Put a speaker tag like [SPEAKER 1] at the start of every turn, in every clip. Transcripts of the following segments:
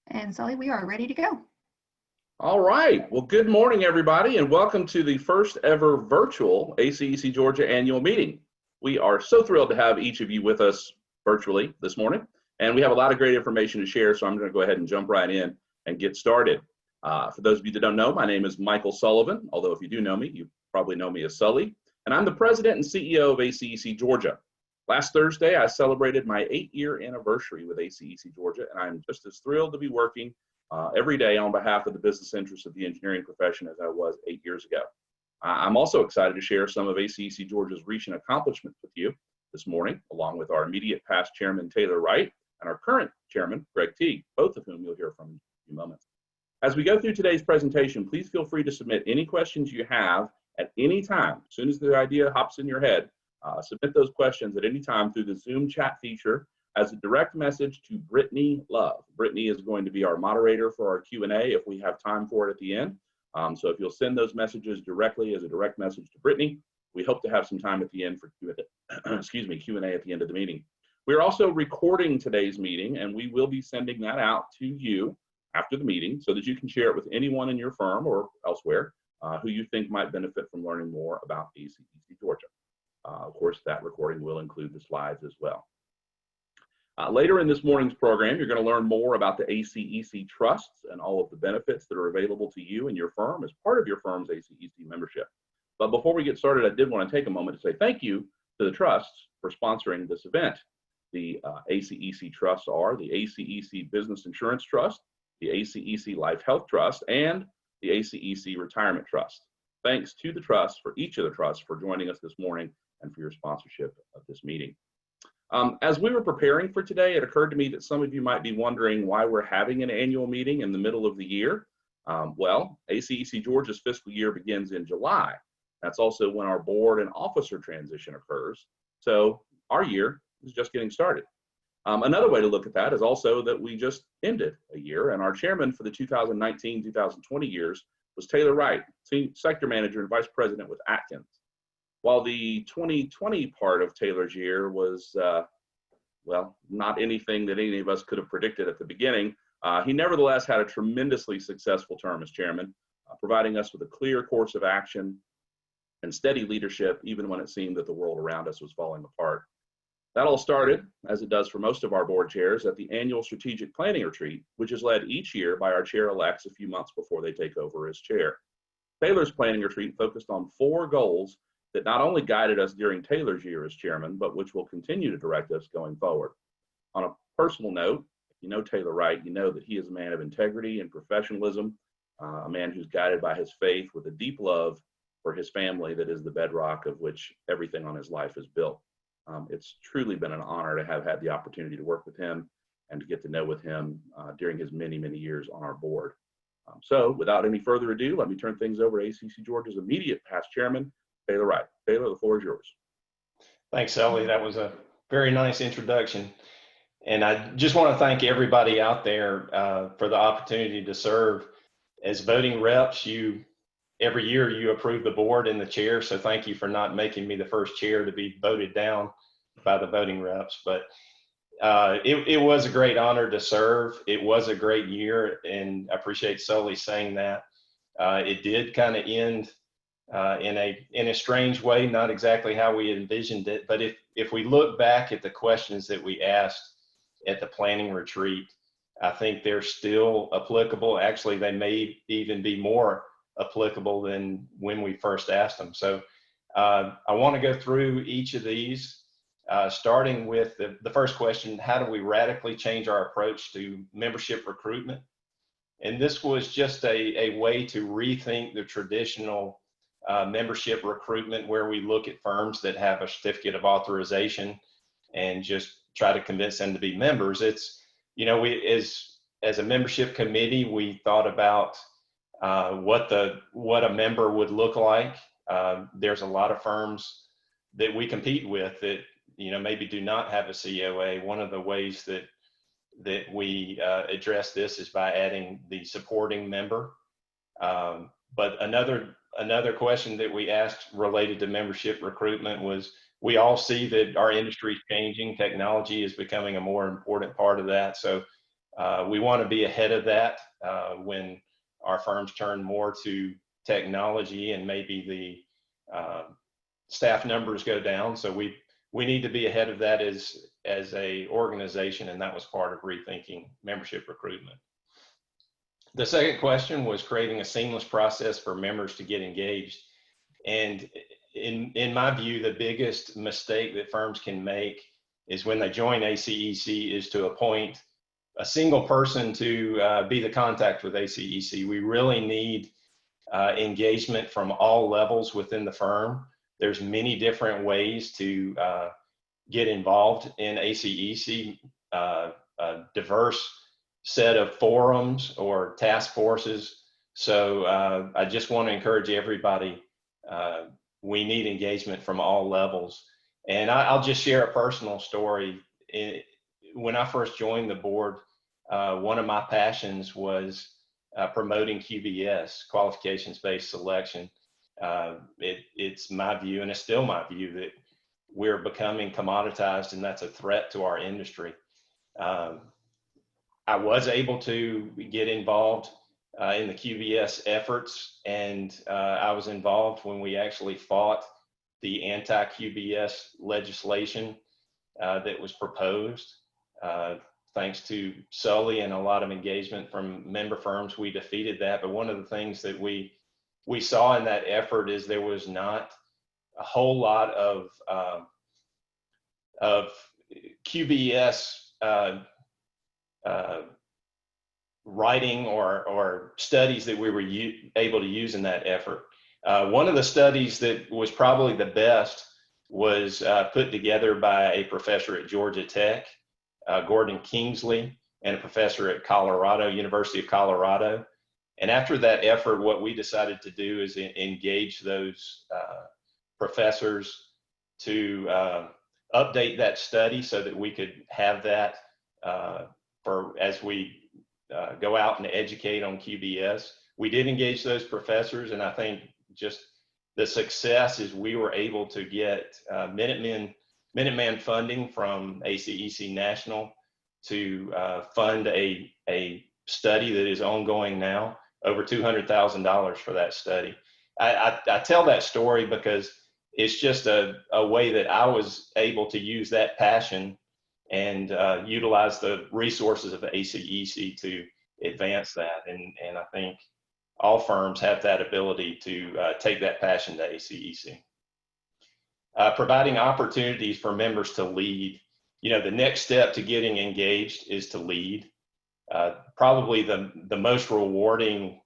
[SPEAKER 1] And Sully, we are ready to go.
[SPEAKER 2] All right. Well, good morning, everybody, and welcome to the first ever virtual ACEC Georgia annual meeting. We are so thrilled to have each of you with us virtually this morning, and we have a lot of great information to share, so I'm going to go ahead and jump right in and get started. For those of you that don't know, my name is Michael Sullivan, although if you do know me, you probably know me as Sully, and I'm the president and CEO of ACEC Georgia. Last Thursday, I celebrated my 8-year anniversary with ACEC Georgia, and I'm just as thrilled to be working every day on behalf of the business interests of the engineering profession as I was 8 years ago. I'm also excited to share some of ACEC Georgia's recent accomplishments with you this morning, along with our immediate past chairman, Taylor Wright, and our current chairman, Greg Teague, both of whom you'll hear from in a few moments. As we go through today's presentation, please feel free to submit any questions you have at any time. As soon as the idea hops in your head, submit those questions at any time through the Zoom chat feature as a direct message to Brittany Love. Brittany is going to be our moderator for our Q&A if we have time for it at the end. So if you'll send those messages directly as a direct message to Brittany, we hope to have some time at the end for Q&A at the end of the meeting. We're also recording today's meeting, and we will be sending that out to you after the meeting so that you can share it with anyone in your firm or elsewhere who you think might benefit from learning more about ACEC Georgia. Of course, that recording will include the slides as well. Later in this morning's program, you're going to learn more about the ACEC trusts and all of the benefits that are available to you and your firm as part of your firm's ACEC membership. But before we get started, I did want to take a moment to say thank you to the trusts for sponsoring this event. The ACEC trusts are the ACEC Business Insurance Trust, the ACEC Life Health Trust, and the ACEC Retirement Trust. Thanks to the trusts, for each of the trusts, for joining us this morning and for your sponsorship of this meeting. As we were preparing for today, it occurred to me that some of you might be wondering why we're having an annual meeting in the middle of the year. Well, ACEC Georgia's fiscal year begins in July. That's also when our board and officer transition occurs. So our year is just getting started. Another way to look at that is also that we just ended a year, and our chairman for the 2019-2020 years was Taylor Wright, sector manager and vice president with Atkins. While the 2020 part of Taylor's year was, well, not anything that any of us could have predicted at the beginning, he nevertheless had a tremendously successful term as chairman, providing us with a clear course of action and steady leadership, even when it seemed that the world around us was falling apart. That all started, as it does for most of our board chairs, at the annual strategic planning retreat, which is led each year by our chair-elects a few months before they take over as chair. Taylor's planning retreat focused on 4 goals that not only guided us during Taylor's year as chairman, but which will continue to direct us going forward. On a personal note, if you know Taylor Wright, you know that he is a man of integrity and professionalism, a man who's guided by his faith with a deep love for his family that is the bedrock of which everything on his life is built. It's truly been an honor to have had the opportunity to work with him and to get to know with him during his many, many years on our board. So without any further ado, let me turn things over to ACEC Georgia's immediate past chairman, Taylor Wright. Taylor, the floor is yours.
[SPEAKER 3] Thanks, Sully. That was a very nice introduction. And I just want to thank everybody out there for the opportunity to serve. As voting reps, every year you approve the board and the chair, so thank you for not making me the first chair to be voted down by the voting reps. But it was a great honor to serve. It was a great year, and I appreciate Sully saying that. It did kind of end in a strange way, not exactly how we envisioned it. But if we look back at the questions that we asked at the planning retreat, I think they're still applicable. Actually, they may even be more applicable than when we first asked them. So I want to go through each of these, starting with the first question: how do we radically change our approach to membership recruitment? And this was just a way to rethink the traditional membership recruitment, where we look at firms that have a certificate of authorization and just try to convince them to be members. It's, you know, we as a membership committee, we thought about what a member would look like. There's a lot of firms that we compete with that, you know, maybe do not have a COA. One of the ways that we address this is by adding the supporting member. But another question that we asked related to membership recruitment was, we all see that our industry is changing. Technology is becoming a more important part of that. So We want to be ahead of that when our firms turn more to technology and maybe the staff numbers go down. So we need to be ahead of that as a organization, and that was part of rethinking membership recruitment. The second question was creating a seamless process for members to get engaged. And in my view, the biggest mistake that firms can make is when they join ACEC is to appoint a single person to be the contact with ACEC. We really need engagement from all levels within the firm. There's many different ways to get involved in ACEC, a diverse set of forums or task forces. So I just want to encourage everybody, we need engagement from all levels. And I'll just share a personal story. When I first joined the board, one of my passions was promoting QBS, qualifications-based selection. It's my view, and it's still my view, that we're becoming commoditized, and that's a threat to our industry. I was able to get involved in the QBS efforts, and I was involved when we actually fought the anti-QBS legislation that was proposed. Thanks to Sully and a lot of engagement from member firms, we defeated that. But one of the things that we saw in that effort is there was not a whole lot of QBS writing or studies that we were able to use in that effort. One of the studies that was probably the best was put together by a professor at Georgia Tech, Gordon Kingsley, and a professor at University of Colorado. And after that effort, what we decided to do is engage those professors to update that study so that we could have that as we go out and educate on QBS. We did engage those professors, and I think just the success is we were able to get Minuteman funding from ACEC National to fund a study that is ongoing now, over $200,000 for that study. I tell that story because it's just a way that I was able to use that passion and utilize the resources of the ACEC to advance that. And I think all firms have that ability to take that passion to ACEC. Providing opportunities for members to lead. You know, the next step to getting engaged is to lead. Probably the most rewarding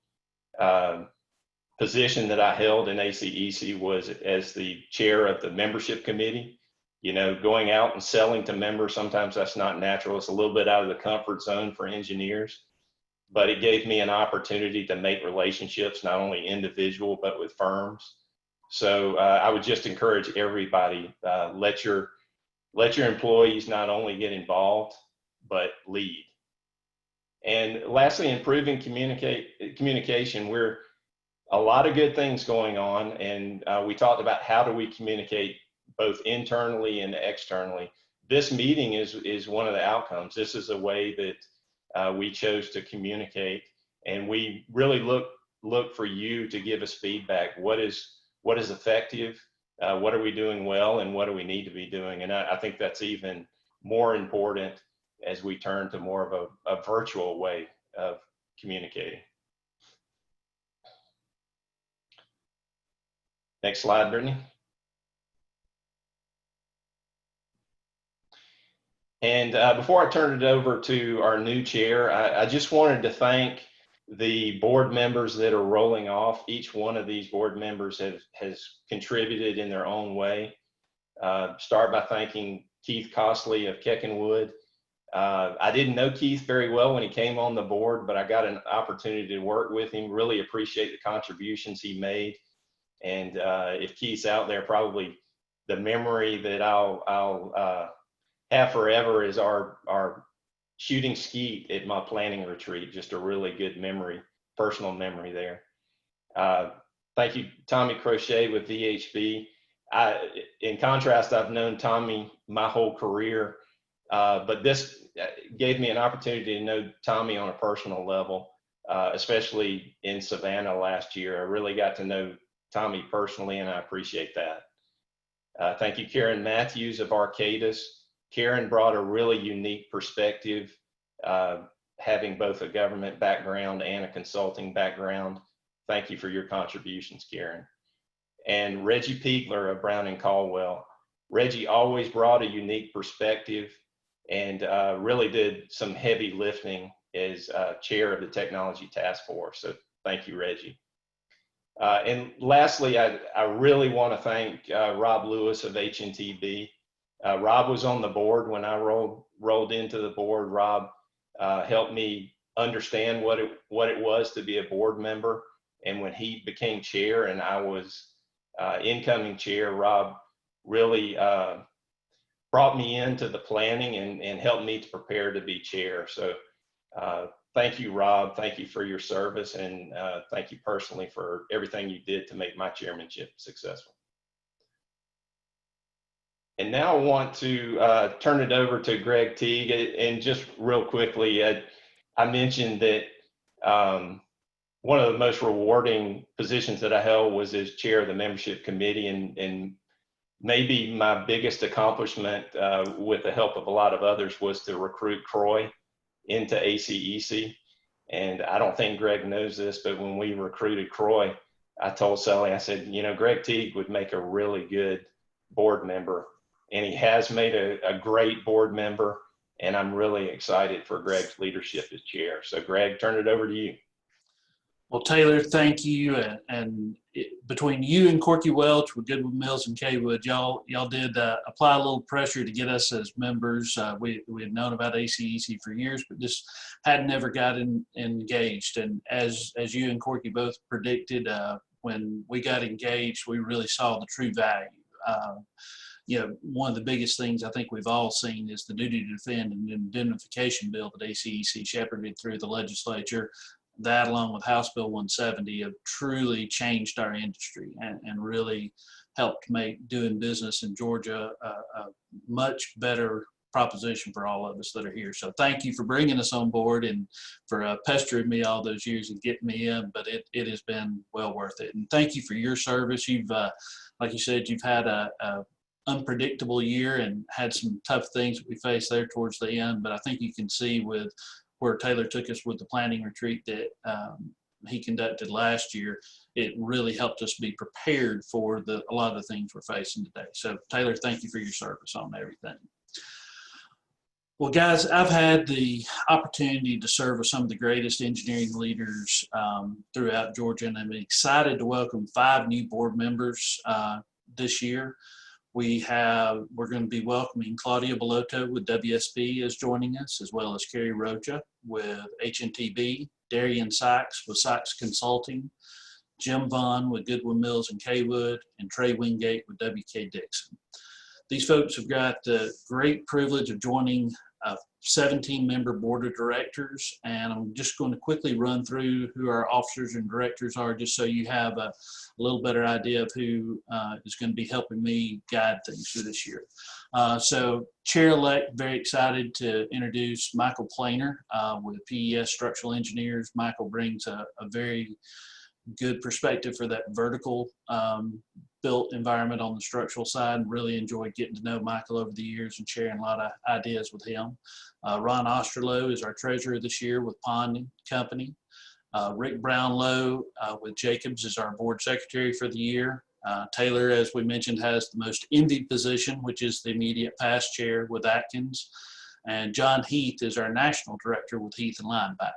[SPEAKER 3] position that I held in ACEC was as the chair of the membership committee. You know, going out and selling to members, sometimes that's not natural. It's a little bit out of the comfort zone for engineers, but it gave me an opportunity to make relationships, not only individual, but with firms. So I would just encourage everybody, let your employees not only get involved, but lead. And lastly, improving communication. We're a lot of good things going on, and we talked about how do we communicate both internally and externally. This meeting is one of the outcomes. This is a way that we chose to communicate, and we really look for you to give us feedback. What is effective? What are we doing well, and what do we need to be doing? And I think that's even more important as we turn to more of a virtual way of communicating. Next slide, Brittany. And before I turn it over to our new chair, I just wanted to thank the board members that are rolling off. Each one of these board members has contributed in their own way. Start by thanking Keith Costley of Keckenwood. I didn't know Keith very well when he came on the board, but I got an opportunity to work with him. Really appreciate the contributions he made. And if Keith's out there, probably the memory that I'll have forever is our shooting skeet at my planning retreat. Just a really good memory, personal memory there. Thank you, Tommy Crochet with VHB. In contrast, I've known Tommy my whole career, but this gave me an opportunity to know Tommy on a personal level, especially in Savannah last year. I really got to know Tommy personally, and I appreciate that. Thank you, Karen Matthews of Arcadis. Karen brought a really unique perspective, having both a government background and a consulting background. Thank you for your contributions, Karen. And Reggie Piegler of Brown and Caldwell. Reggie always brought a unique perspective and really did some heavy lifting as chair of the technology task force. So thank you, Reggie. And lastly, I really want to thank Rob Lewis of HNTB. Rob was on the board when I rolled into the board. Rob helped me understand what it was to be a board member. And when he became chair and I was incoming chair, Rob really brought me into the planning and helped me to prepare to be chair. So thank you, Rob. Thank you for your service, and thank you personally for everything you did to make my chairmanship successful. And now I want to turn it over to Greg Teague. And just real quickly, I mentioned that one of the most rewarding positions that I held was as chair of the membership committee, and maybe my biggest accomplishment with the help of a lot of others was to recruit Croy into ACEC. And I don't think Greg knows this, but when we recruited Croy, I told Sully, I said, you know, Greg Teague would make a really good board member. And he has made a great board member. And I'm really excited for Greg's leadership as chair. So Greg, turn it over to you.
[SPEAKER 1] Well, Taylor, thank you. Between you and Corky Welch with Goodwood Mills and Kaywood, y'all did apply a little pressure to get us as members. We had known about ACEC for years, but just had never gotten engaged. And as you and Corky both predicted, when we got engaged, we really saw the true value. You know, one of the biggest things I think we've all seen is the duty to defend and indemnification bill that ACEC shepherded through the legislature. That, along with House Bill 170, have truly changed our industry and really helped make doing business in Georgia a much better proposition for all of us that are here. So thank you for bringing us on board and for pestering me all those years and getting me in, but it has been well worth it. And thank you for your service. You've, like you said, you've had a unpredictable year and had some tough things that we faced there towards the end, but I think you can see with where Taylor took us with the planning retreat that he conducted last year, it really helped us be prepared for a lot of the things we're facing today. So Taylor, thank you for your service on everything. Well, guys, I've had the opportunity to serve with some of the greatest engineering leaders throughout Georgia, and I'm excited to welcome 5 new board members this year. We're going to be welcoming Claudia Bellotto with WSP is joining us, as well as Carrie Rocha with HNTB, Darian Sykes with Sykes Consulting, Jim Vaughn with Goodwin Mills and Kaywood, and Trey Wingate with WK Dixon. These folks have got the great privilege of joining a 17-member board of directors, and I'm just going to quickly run through who our officers and directors are, just so you have a little better idea of who is going to be helping me guide things through this year. So Chair-elect, very excited to introduce Michael Planer with PES Structural Engineers. Michael brings a very good perspective for that vertical built environment on the structural side, and really enjoyed getting to know Michael over the years and sharing a lot of ideas with him. Ron Osterloh is our treasurer this year with Pond Company. Rick Brownlow with Jacobs is our board secretary for the year. Taylor, as we mentioned, has the most envied position, which is the immediate past chair with Atkins. And John Heath is our national director with Heath and Lineback.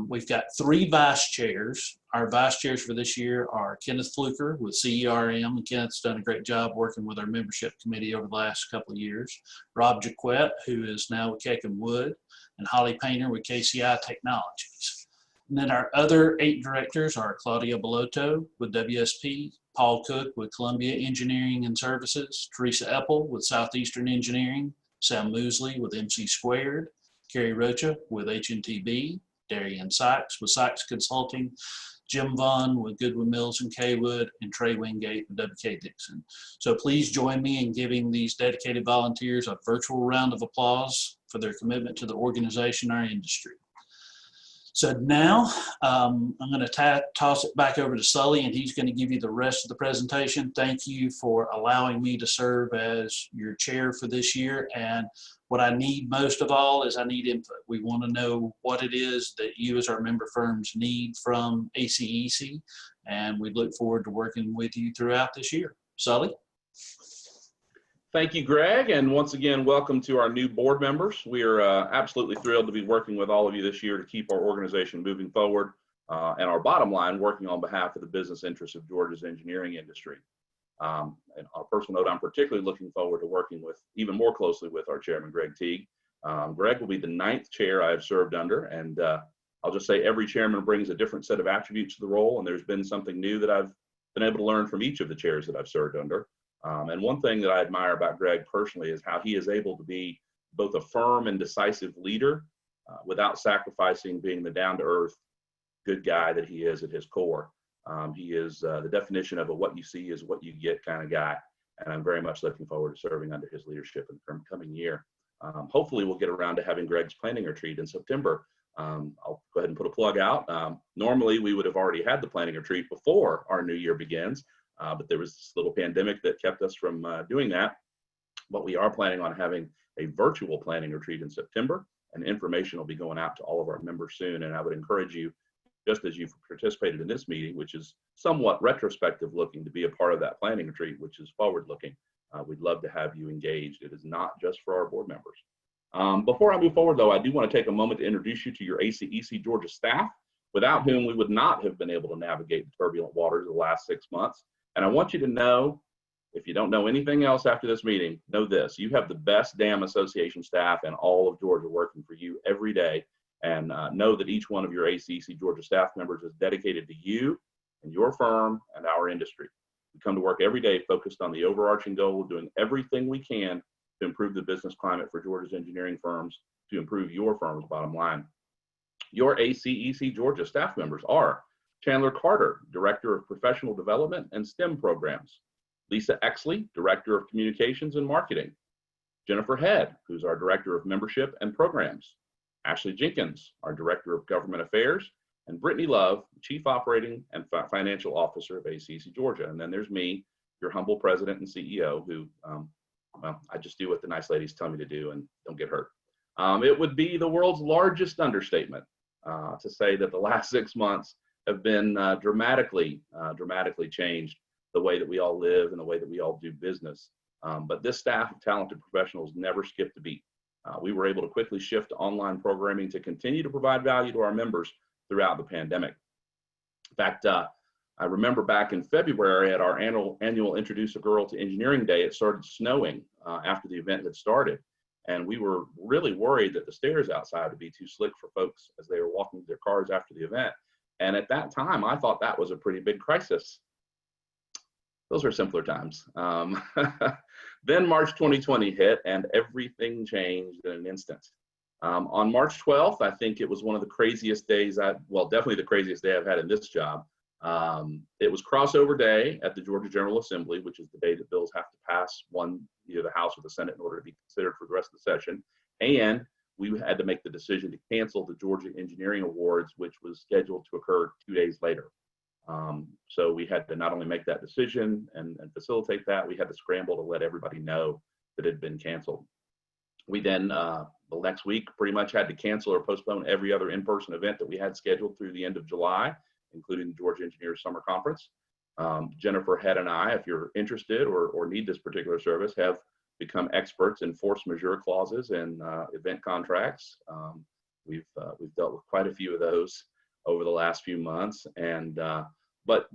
[SPEAKER 1] We've got 3 vice chairs. Our vice chairs for this year are Kenneth Fluker with CERM, and Kenneth's done a great job working with our membership committee over the last couple of years. Rob Jaquette, who is now with Keck and Wood, and Holly Painter with KCI Technologies. And then our other 8 directors are Claudia Bellotto with WSP, Paul Cook with Columbia Engineering and Services, Teresa Eppel with Southeastern Engineering, Sam Moosley with MC Squared, Carrie Rocha with HNTB, Darian Sykes with Sykes Consulting, Jim Vaughn with Goodwin Mills and Kaywood, and Trey Wingate with WK Dixon. So please join me in giving these dedicated volunteers a virtual round of applause for their commitment to the organization and our industry. So now I'm going to toss it back over to Sully, and he's going to give you the rest of the presentation. Thank you for allowing me to serve as your chair for this year. And what I need most of all is I need input. We want to know what it is that you as our member firms need from ACEC, and we look forward to working with you throughout this year. Sully?
[SPEAKER 2] Thank you, Greg, and once again, welcome to our new board members. We are absolutely thrilled to be working with all of you this year to keep our organization moving forward, and our bottom line, working on behalf of the business interests of Georgia's engineering industry. And on a personal note, I'm particularly looking forward to working with even more closely with our chairman, Greg Teague. Greg will be the 9th chair I have served under, and I'll just say every chairman brings a different set of attributes to the role, and there's been something new that I've been able to learn from each of the chairs that I've served under. And one thing that I admire about Greg personally is how he is able to be both a firm and decisive leader without sacrificing being the down-to-earth good guy that he is at his core. He is the definition of a what you see is what you get kind of guy, and I'm very much looking forward to serving under his leadership in the coming year. Hopefully we'll get around to having Greg's planning retreat in September. I'll go ahead and put a plug out. Normally we would have already had the planning retreat before our new year begins. But there was this little pandemic that kept us from doing that. But we are planning on having a virtual planning retreat in September, and information will be going out to all of our members soon. And I would encourage you, just as you've participated in this meeting, which is somewhat retrospective looking, to be a part of that planning retreat, which is forward looking. We'd love to have you engaged. It is not just for our board members. Before I move forward, though, I do want to take a moment to introduce you to your ACEC Georgia staff, without whom we would not have been able to navigate the turbulent waters of the last 6 months. And I want you to know, if you don't know anything else after this meeting, know this: you have the best damn association staff in all of Georgia working for you every day. And know that each one of your ACEC Georgia staff members is dedicated to you and your firm and our industry. We come to work every day focused on the overarching goal of doing everything we can to improve the business climate for Georgia's engineering firms, to improve your firm's bottom line. Your ACEC Georgia staff members are Chandler Carter, Director of Professional Development and STEM Programs; Lisa Exley, Director of Communications and Marketing; Jennifer Head, who's our Director of Membership and Programs; Ashley Jenkins, our Director of Government Affairs; and Brittany Love, Chief Operating and Financial Officer of ACEC Georgia. And then there's me, your humble President and CEO, who, well, I just do what the nice ladies tell me to do and don't get hurt. It would be the world's largest understatement to say that the last 6 months have been dramatically changed the way that we all live and the way that we all do business. But this staff of talented professionals never skipped a beat. We were able to quickly shift to online programming to continue to provide value to our members throughout the pandemic. In fact, I remember back in February at our annual Introduce a Girl to Engineering Day, it started snowing after the event had started. And we were really worried that the stairs outside would be too slick for folks as they were walking to their cars after the event. And at that time, I thought that was a pretty big crisis. Those are simpler times. Then March 2020 hit and everything changed in an instant. On March 12th, I think it was one of the craziest days, definitely the craziest day I've had in this job. It was crossover day at the Georgia General Assembly, which is the day that bills have to pass either the House or the Senate in order to be considered for the rest of the session. And we had to make the decision to cancel the Georgia Engineering Awards, which was scheduled to occur 2 days later. So we had to not only make that decision and facilitate that, we had to scramble to let everybody know that it had been canceled. We then, the next week, pretty much had to cancel or postpone every other in-person event that we had scheduled through the end of July, including the Georgia Engineers Summer Conference. Jennifer Head and I, if you're interested or need this particular service, have become experts in force majeure clauses and event contracts. We've dealt with quite a few of those over the last few months, and but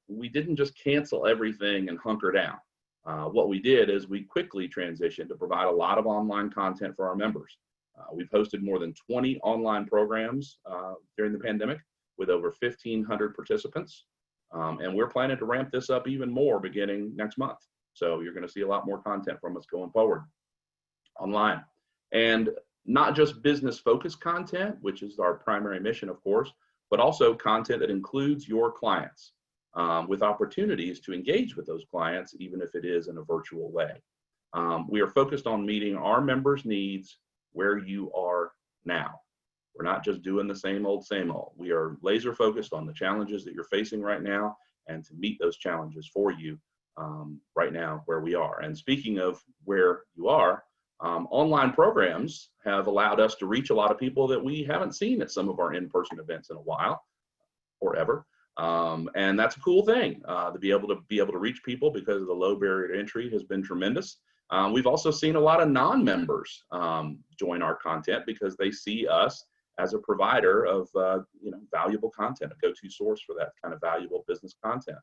[SPEAKER 2] we didn't just cancel everything and hunker down. What we did is we quickly transitioned to provide a lot of online content for our members. We've hosted more than 20 online programs during the pandemic with over 1,500 participants, and we're planning to ramp this up even more beginning next month. So you're going to see a lot more content from us going forward online. And not just business-focused content, which is our primary mission, of course, but also content that includes your clients with opportunities to engage with those clients, even if it is in a virtual way. We are focused on meeting our members' needs where you are now. We're not just doing the same old, same old. We are laser focused on the challenges that you're facing right now and to meet those challenges for you right now where we are. And speaking of where you are, online programs have allowed us to reach a lot of people that we haven't seen at some of our in-person events in a while or ever. And that's a cool thing to be able to reach people because of the low barrier to entry has been tremendous. We've also seen a lot of non-members join our content because they see us as a provider of valuable content, a go-to source for that kind of valuable business content.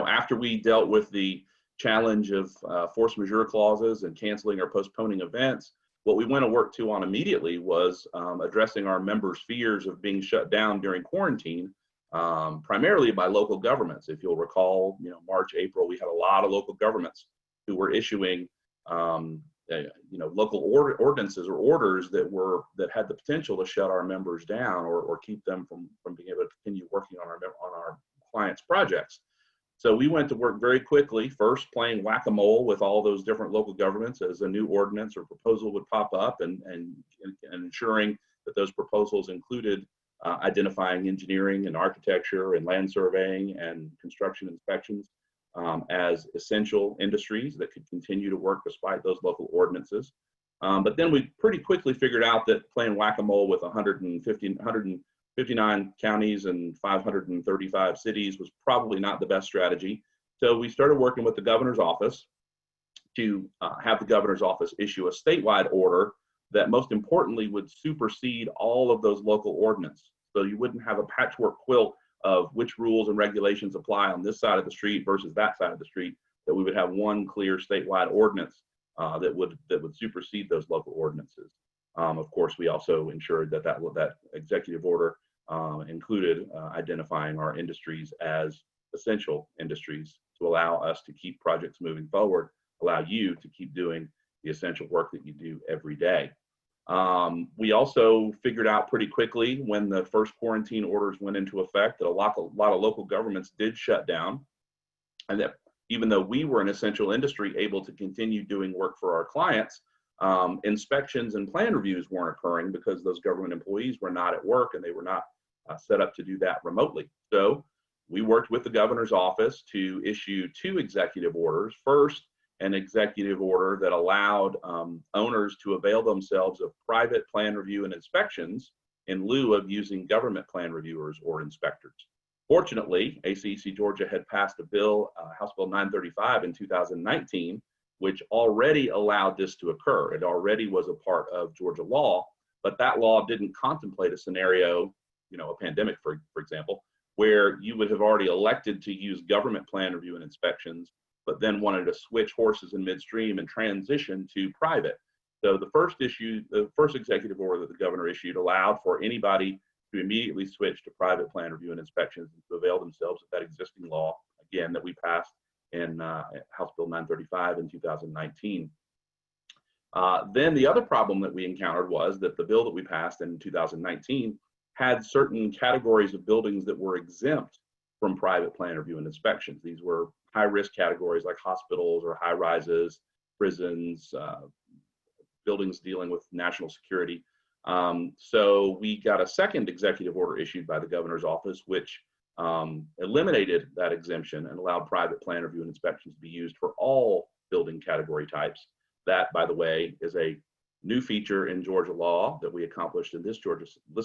[SPEAKER 2] After we dealt with the challenge of force majeure clauses and canceling or postponing events, what we went to work on immediately was addressing our members' fears of being shut down during quarantine, primarily by local governments. If you'll recall, March, April, we had a lot of local governments who were issuing local ordinances or orders that had the potential to shut our members down or keep them from being able to continue working on our clients' projects. So we went to work very quickly, first playing whack-a-mole with all those different local governments as a new ordinance or proposal would pop up and ensuring that those proposals included identifying engineering and architecture and land surveying and construction inspections as essential industries that could continue to work despite those local ordinances. But then we pretty quickly figured out that playing whack-a-mole with 159 counties and 535 cities was probably not the best strategy. So we started working with the governor's office to have the governor's office issue a statewide order that most importantly would supersede all of those local ordinances. So you wouldn't have a patchwork quilt of which rules and regulations apply on this side of the street versus that side of the street, that we would have one clear statewide ordinance that would supersede those local ordinances. Of course, we also ensured that executive order included identifying our industries as essential industries to allow us to keep projects moving forward, allow you to keep doing the essential work that you do every day. We also figured out pretty quickly when the first quarantine orders went into effect that a lot of local governments did shut down, and that even though we were an essential industry able to continue doing work for our clients, inspections and plan reviews weren't occurring because those government employees were not at work and they were not set up to do that remotely. So we worked with the governor's office to issue 2 executive orders. First, an executive order that allowed owners to avail themselves of private plan review and inspections in lieu of using government plan reviewers or inspectors. Fortunately, ACEC Georgia had passed a bill, House Bill 935 in 2019, which already allowed this to occur. It already was a part of Georgia law, but that law didn't contemplate a scenario, a pandemic, for example, where you would have already elected to use government plan review and inspections, but then wanted to switch horses in midstream and transition to private. So the first executive order that the governor issued allowed for anybody to immediately switch to private plan review and inspections and to avail themselves of that existing law, again, that we passed in House Bill 935 in 2019. Then the other problem that we encountered was that the bill that we passed in 2019 had certain categories of buildings that were exempt from private plan review and inspections. These were high-risk categories like hospitals or high-rises, prisons, buildings dealing with national security. So we got a second executive order issued by the governor's office, which eliminated that exemption and allowed private plan review and inspections to be used for all building category types. That, by the way, is a new feature in Georgia law that we accomplished in this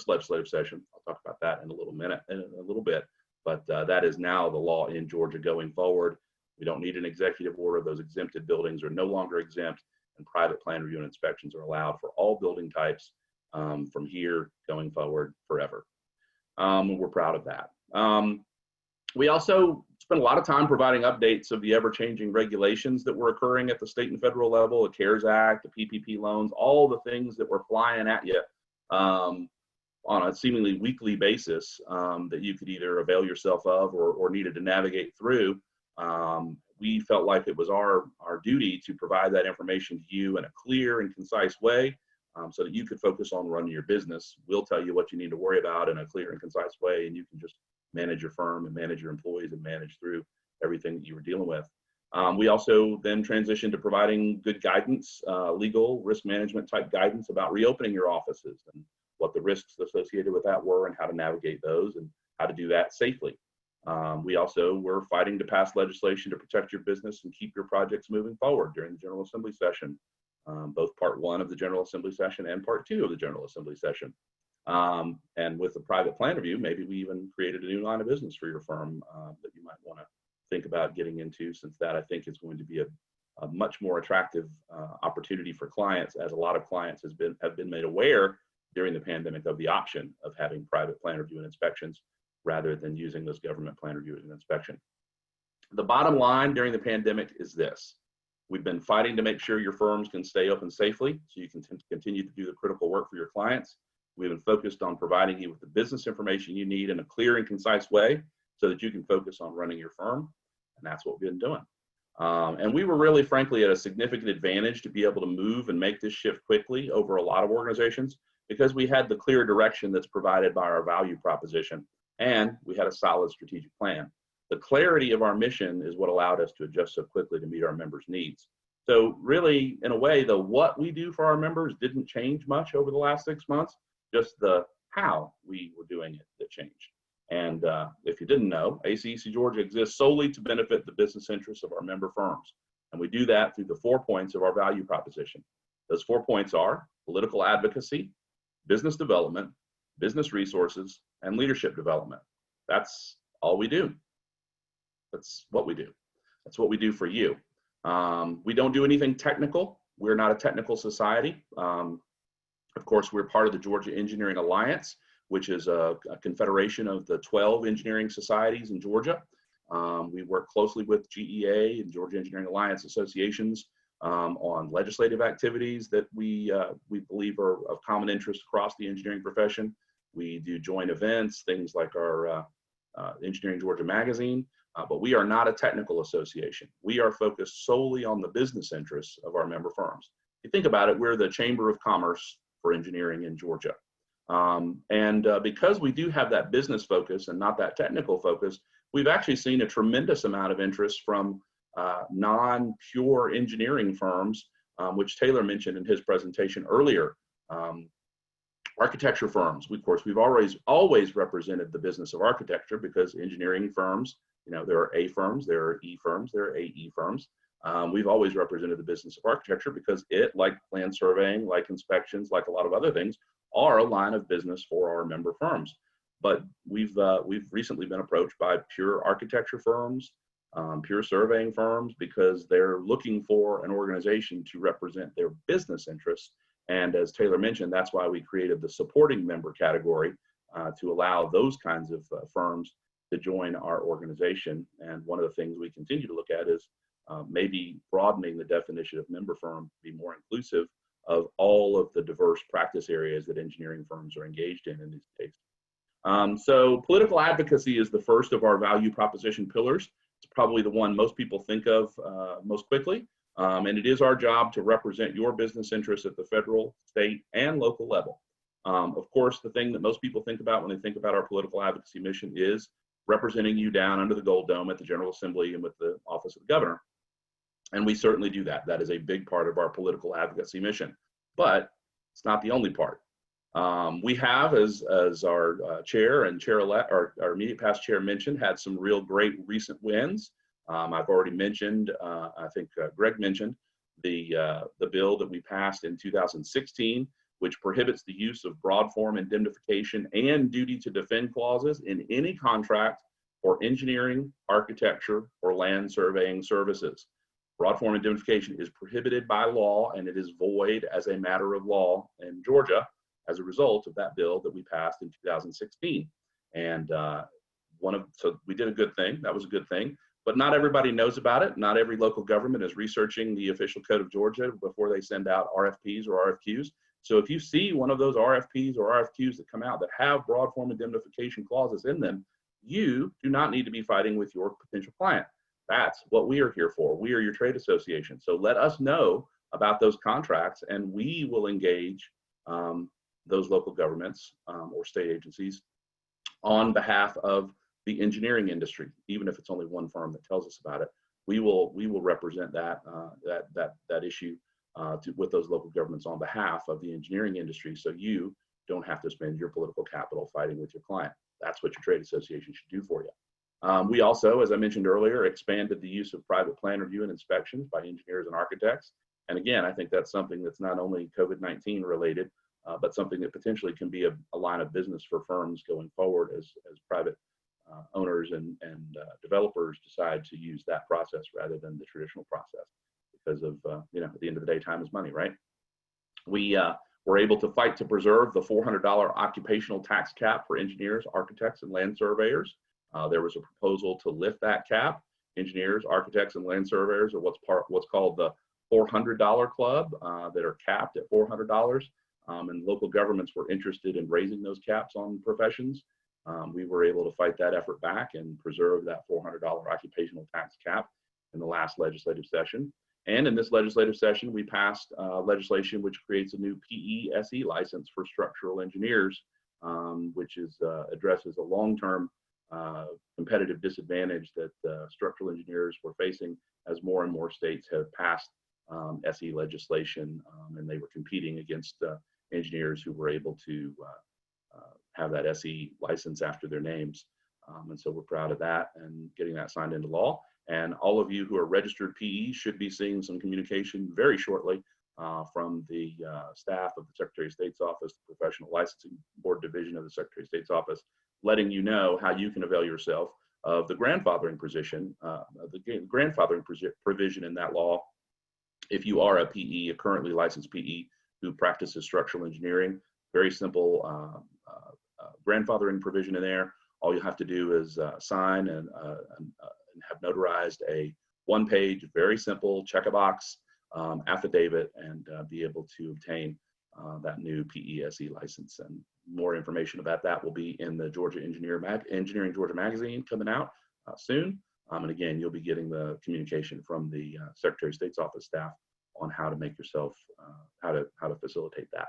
[SPEAKER 2] legislative session. I'll talk about that in a little bit. But that is now the law in Georgia going forward. We don't need an executive order. Those exempted buildings are no longer exempt, and private plan review and inspections are allowed for all building types from here going forward forever. We're proud of that. We also spent a lot of time providing updates of the ever-changing regulations that were occurring at the state and federal level, the CARES Act, the PPP loans, all the things that were flying at you on a seemingly weekly basis that you could either avail yourself of or needed to navigate through. We felt like it was our duty to provide that information to you in a clear and concise way, so that you could focus on running your business. We'll tell you what you need to worry about in a clear and concise way, and you can just manage your firm and manage your employees and manage through everything that you were dealing with. We also then transitioned to providing good guidance, legal risk management type guidance about reopening your offices and what the risks associated with that were and how to navigate those and how to do that safely. We also were fighting to pass legislation to protect your business and keep your projects moving forward during the General Assembly session, both Part 1 of the General Assembly session and Part 2 of the General Assembly session. And with the private plan review, maybe we even created a new line of business for your firm that you might want to think about getting into, since that I think is going to be a much more attractive opportunity for clients, as a lot of clients have been made aware during the pandemic of the option of having private plan review and inspections rather than using this government plan review and inspection. The bottom line during the pandemic is this: we've been fighting to make sure your firms can stay open safely so you can continue to do the critical work for your clients. We've been focused on providing you with the business information you need in a clear and concise way so that you can focus on running your firm, and that's what we've been doing. And we were really, frankly, at a significant advantage to be able to move and make this shift quickly over a lot of organizations because we had the clear direction that's provided by our value proposition, and we had a solid strategic plan. The clarity of our mission is what allowed us to adjust so quickly to meet our members' needs. So really, in a way, the what we do for our members didn't change much over the last 6 months, just the how we were doing it that changed. And if you didn't know, ACEC Georgia exists solely to benefit the business interests of our member firms. And we do that through the 4 points of our value proposition. Those 4 points are political advocacy, business development, business resources, and leadership development. That's all we do. That's what we do. That's what we do for you. We don't do anything technical. We're not a technical society. Of course, we're part of the Georgia Engineering Alliance, which is a confederation of the 12 engineering societies in Georgia. We work closely with GEA and Georgia Engineering Alliance associations on legislative activities that we believe are of common interest across the engineering profession. We do joint events, things like our Engineering Georgia magazine, but we are not a technical association. We are focused solely on the business interests of our member firms. If you think about it, we're the Chamber of Commerce for engineering in Georgia. Because we do have that business focus and not that technical focus, we've actually seen a tremendous amount of interest from non-pure engineering firms, which Taylor mentioned in his presentation earlier. Architecture firms. Of course, we've always represented the business of architecture because engineering firms, there are A firms, there are E firms, there are AE firms. We've always represented the business of architecture because it, like land surveying, like inspections, like a lot of other things, are a line of business for our member firms. But we've recently been approached by pure architecture firms, pure surveying firms, because they're looking for an organization to represent their business interests. And as Taylor mentioned, that's why we created the supporting member category to allow those kinds of firms to join our organization. And one of the things we continue to look at is maybe broadening the definition of member firm to be more inclusive of all of the diverse practice areas that engineering firms are engaged in these days. So political advocacy is the first of our value proposition pillars. It's probably the one most people think of most quickly. And it is our job to represent your business interests at the federal, state, and local level. Of course, the thing that most people think about when they think about our political advocacy mission is representing you down under the Gold Dome at the General Assembly and with the Office of the Governor. And we certainly do that. That is a big part of our political advocacy mission. But it's not the only part. We have, as our chair and chair-elect, our immediate past chair mentioned, had some real great recent wins. I've already mentioned, I think Greg mentioned, the bill that we passed in 2016, which prohibits the use of broad form indemnification and duty to defend clauses in any contract for engineering, architecture, or land surveying services. Broad form indemnification is prohibited by law, and it is void as a matter of law in Georgia as a result of that bill that we passed in 2016. And so we did a good thing. That was a good thing. But not everybody knows about it. Not every local government is researching the official code of Georgia before they send out RFPs or RFQs. So if you see one of those RFPs or RFQs that come out that have broad form indemnification clauses in them, you do not need to be fighting with your potential client. That's what we are here for. We are your trade association. So let us know about those contracts, and we will engage those local governments or state agencies on behalf of the engineering industry. Even if it's only one firm that tells us about it, we will represent that issue with those local governments on behalf of the engineering industry, so you don't have to spend your political capital fighting with your client. That's what your trade association should do for you. We also, as I mentioned earlier, expanded the use of private plan review and inspections by engineers and architects. And again, I think that's something that's not only COVID-19 related, but something that potentially can be a line of business for firms going forward as private owners and developers decide to use that process rather than the traditional process, because of, at the end of the day, time is money, right? We were able to fight to preserve the $400 occupational tax cap for engineers, architects, and land surveyors. There was a proposal to lift that cap. Engineers, architects, and land surveyors are what's called the $400 club that are capped at $400. And local governments were interested in raising those caps on professions. We were able to fight that effort back and preserve that $400 occupational tax cap in the last legislative session. And in this legislative session, we passed legislation which creates a new PE-SE license for structural engineers, which addresses a long-term competitive disadvantage that structural engineers were facing as more and more states have passed SE legislation, and they were competing against engineers who were able to have that SE license after their names. And so we're proud of that and getting that signed into law. And all of you who are registered PE should be seeing some communication very shortly from the staff of the Secretary of State's office, the Professional Licensing Board Division of the Secretary of State's office, letting you know how you can avail yourself of the grandfathering provision in that law. If you are a PE, a currently licensed PE who practices structural engineering, very simple grandfathering provision in there. All you have to do is sign and have notarized a one-page, very simple, check a box affidavit, and be able to obtain that new PE-SE license. And more information about that will be in the Georgia Engineering Georgia magazine coming out soon. And again, you'll be getting the communication from the Secretary of State's office staff on how to make yourself, how to facilitate that.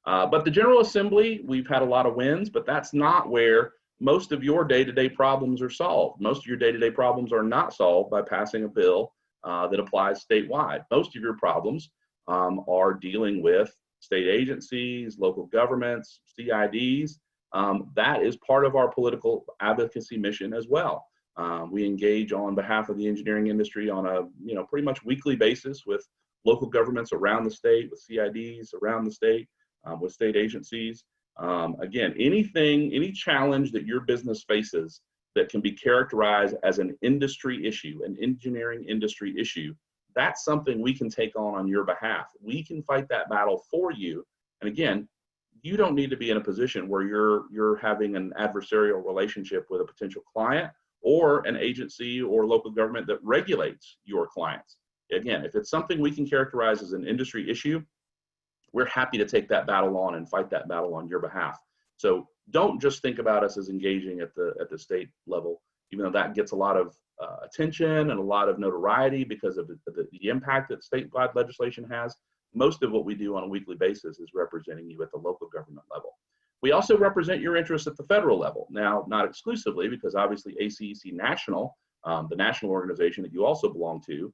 [SPEAKER 2] But the General Assembly, we've had a lot of wins, but that's not where most of your day-to-day problems are solved. Most of your day-to-day problems are not solved by passing a bill that applies statewide. Most of your problems are dealing with state agencies, local governments, CIDs. That is part of our political advocacy mission as well. We engage on behalf of the engineering industry on a pretty much weekly basis with local governments around the state, with CIDs around the state, with state agencies. Again, any challenge that your business faces that can be characterized as an industry issue, an engineering industry issue, that's something we can take on your behalf. We can fight that battle for you. And again, you don't need to be in a position where you're having an adversarial relationship with a potential client or an agency or local government that regulates your clients. Again, if it's something we can characterize as an industry issue, we're happy to take that battle on and fight that battle on your behalf. So don't just think about us as engaging at the state level, even though that gets a lot of attention and a lot of notoriety because of the impact that statewide legislation has. Most of what we do on a weekly basis is representing you at the local government level. We also represent your interests at the federal level. Now, not exclusively, because obviously ACEC National, the national organization that you also belong to,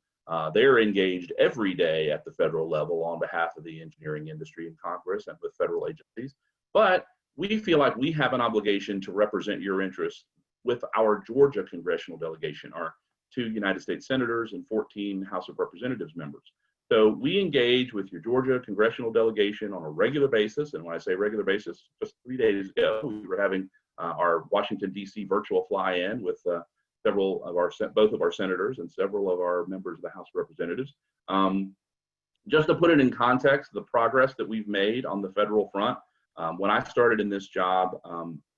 [SPEAKER 2] they're engaged every day at the federal level on behalf of the engineering industry in Congress and with federal agencies. But we feel like we have an obligation to represent your interests with our Georgia congressional delegation, our 2 United States senators and 14 House of Representatives members. So we engage with your Georgia congressional delegation on a regular basis. And when I say regular basis, just 3 days ago, we were having our Washington, D.C. virtual fly-in with both of our senators and several of our members of the House of Representatives. Just to put it in context, the progress that we've made on the federal front, when I started in this job,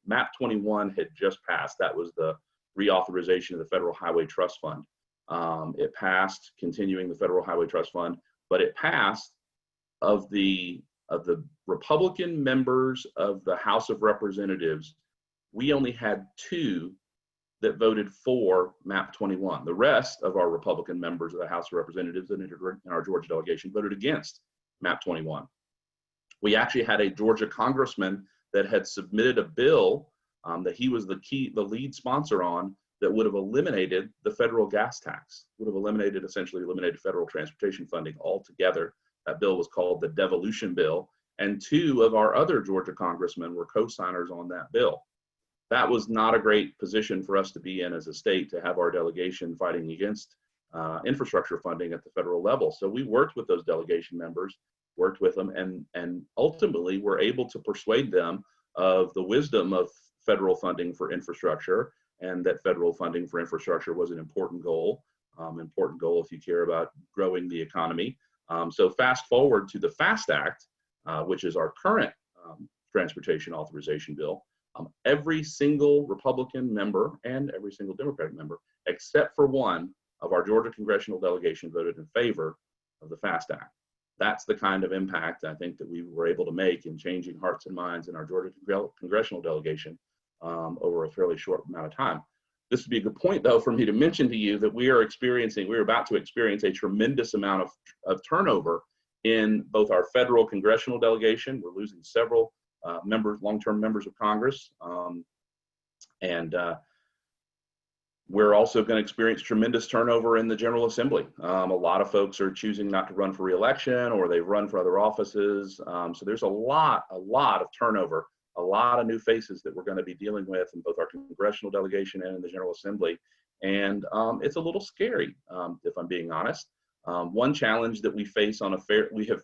[SPEAKER 2] MAP 21 had just passed. That was the reauthorization of the Federal Highway Trust Fund. It passed, continuing the Federal Highway Trust Fund, but it passed of the Republican members of the House of Representatives. We only had 2 that voted for MAP 21. The rest of our Republican members of the House of Representatives and in our Georgia delegation voted against MAP 21. We actually had a Georgia congressman that had submitted a bill that he was the lead sponsor on, that would have eliminated the federal gas tax, would have essentially eliminated federal transportation funding altogether. That bill was called the Devolution Bill, and 2 of our other Georgia congressmen were co-signers on that bill. That was not a great position for us to be in as a state, to have our delegation fighting against infrastructure funding at the federal level. So we worked with those delegation members, worked with them, and ultimately were able to persuade them of the wisdom of federal funding for infrastructure, and that federal funding for infrastructure was an important goal if you care about growing the economy. So fast forward to the FAST Act, which is our current transportation authorization bill. Every single Republican member and every single Democratic member, except for 1 of our Georgia congressional delegation, voted in favor of the FAST Act. That's the kind of impact I think that we were able to make in changing hearts and minds in our Georgia congressional delegation over a fairly short amount of time. This would be a good point, though, for me to mention to you that we're about to experience a tremendous amount of turnover in both our federal congressional delegation. We're losing several long-term members of Congress, and we're also going to experience tremendous turnover in the General Assembly. A lot of folks are choosing not to run for re-election, or they've run for other offices. So there's a lot of turnover, a lot of new faces that we're going to be dealing with in both our congressional delegation and in the General Assembly. And it's a little scary, if I'm being honest. One challenge that we have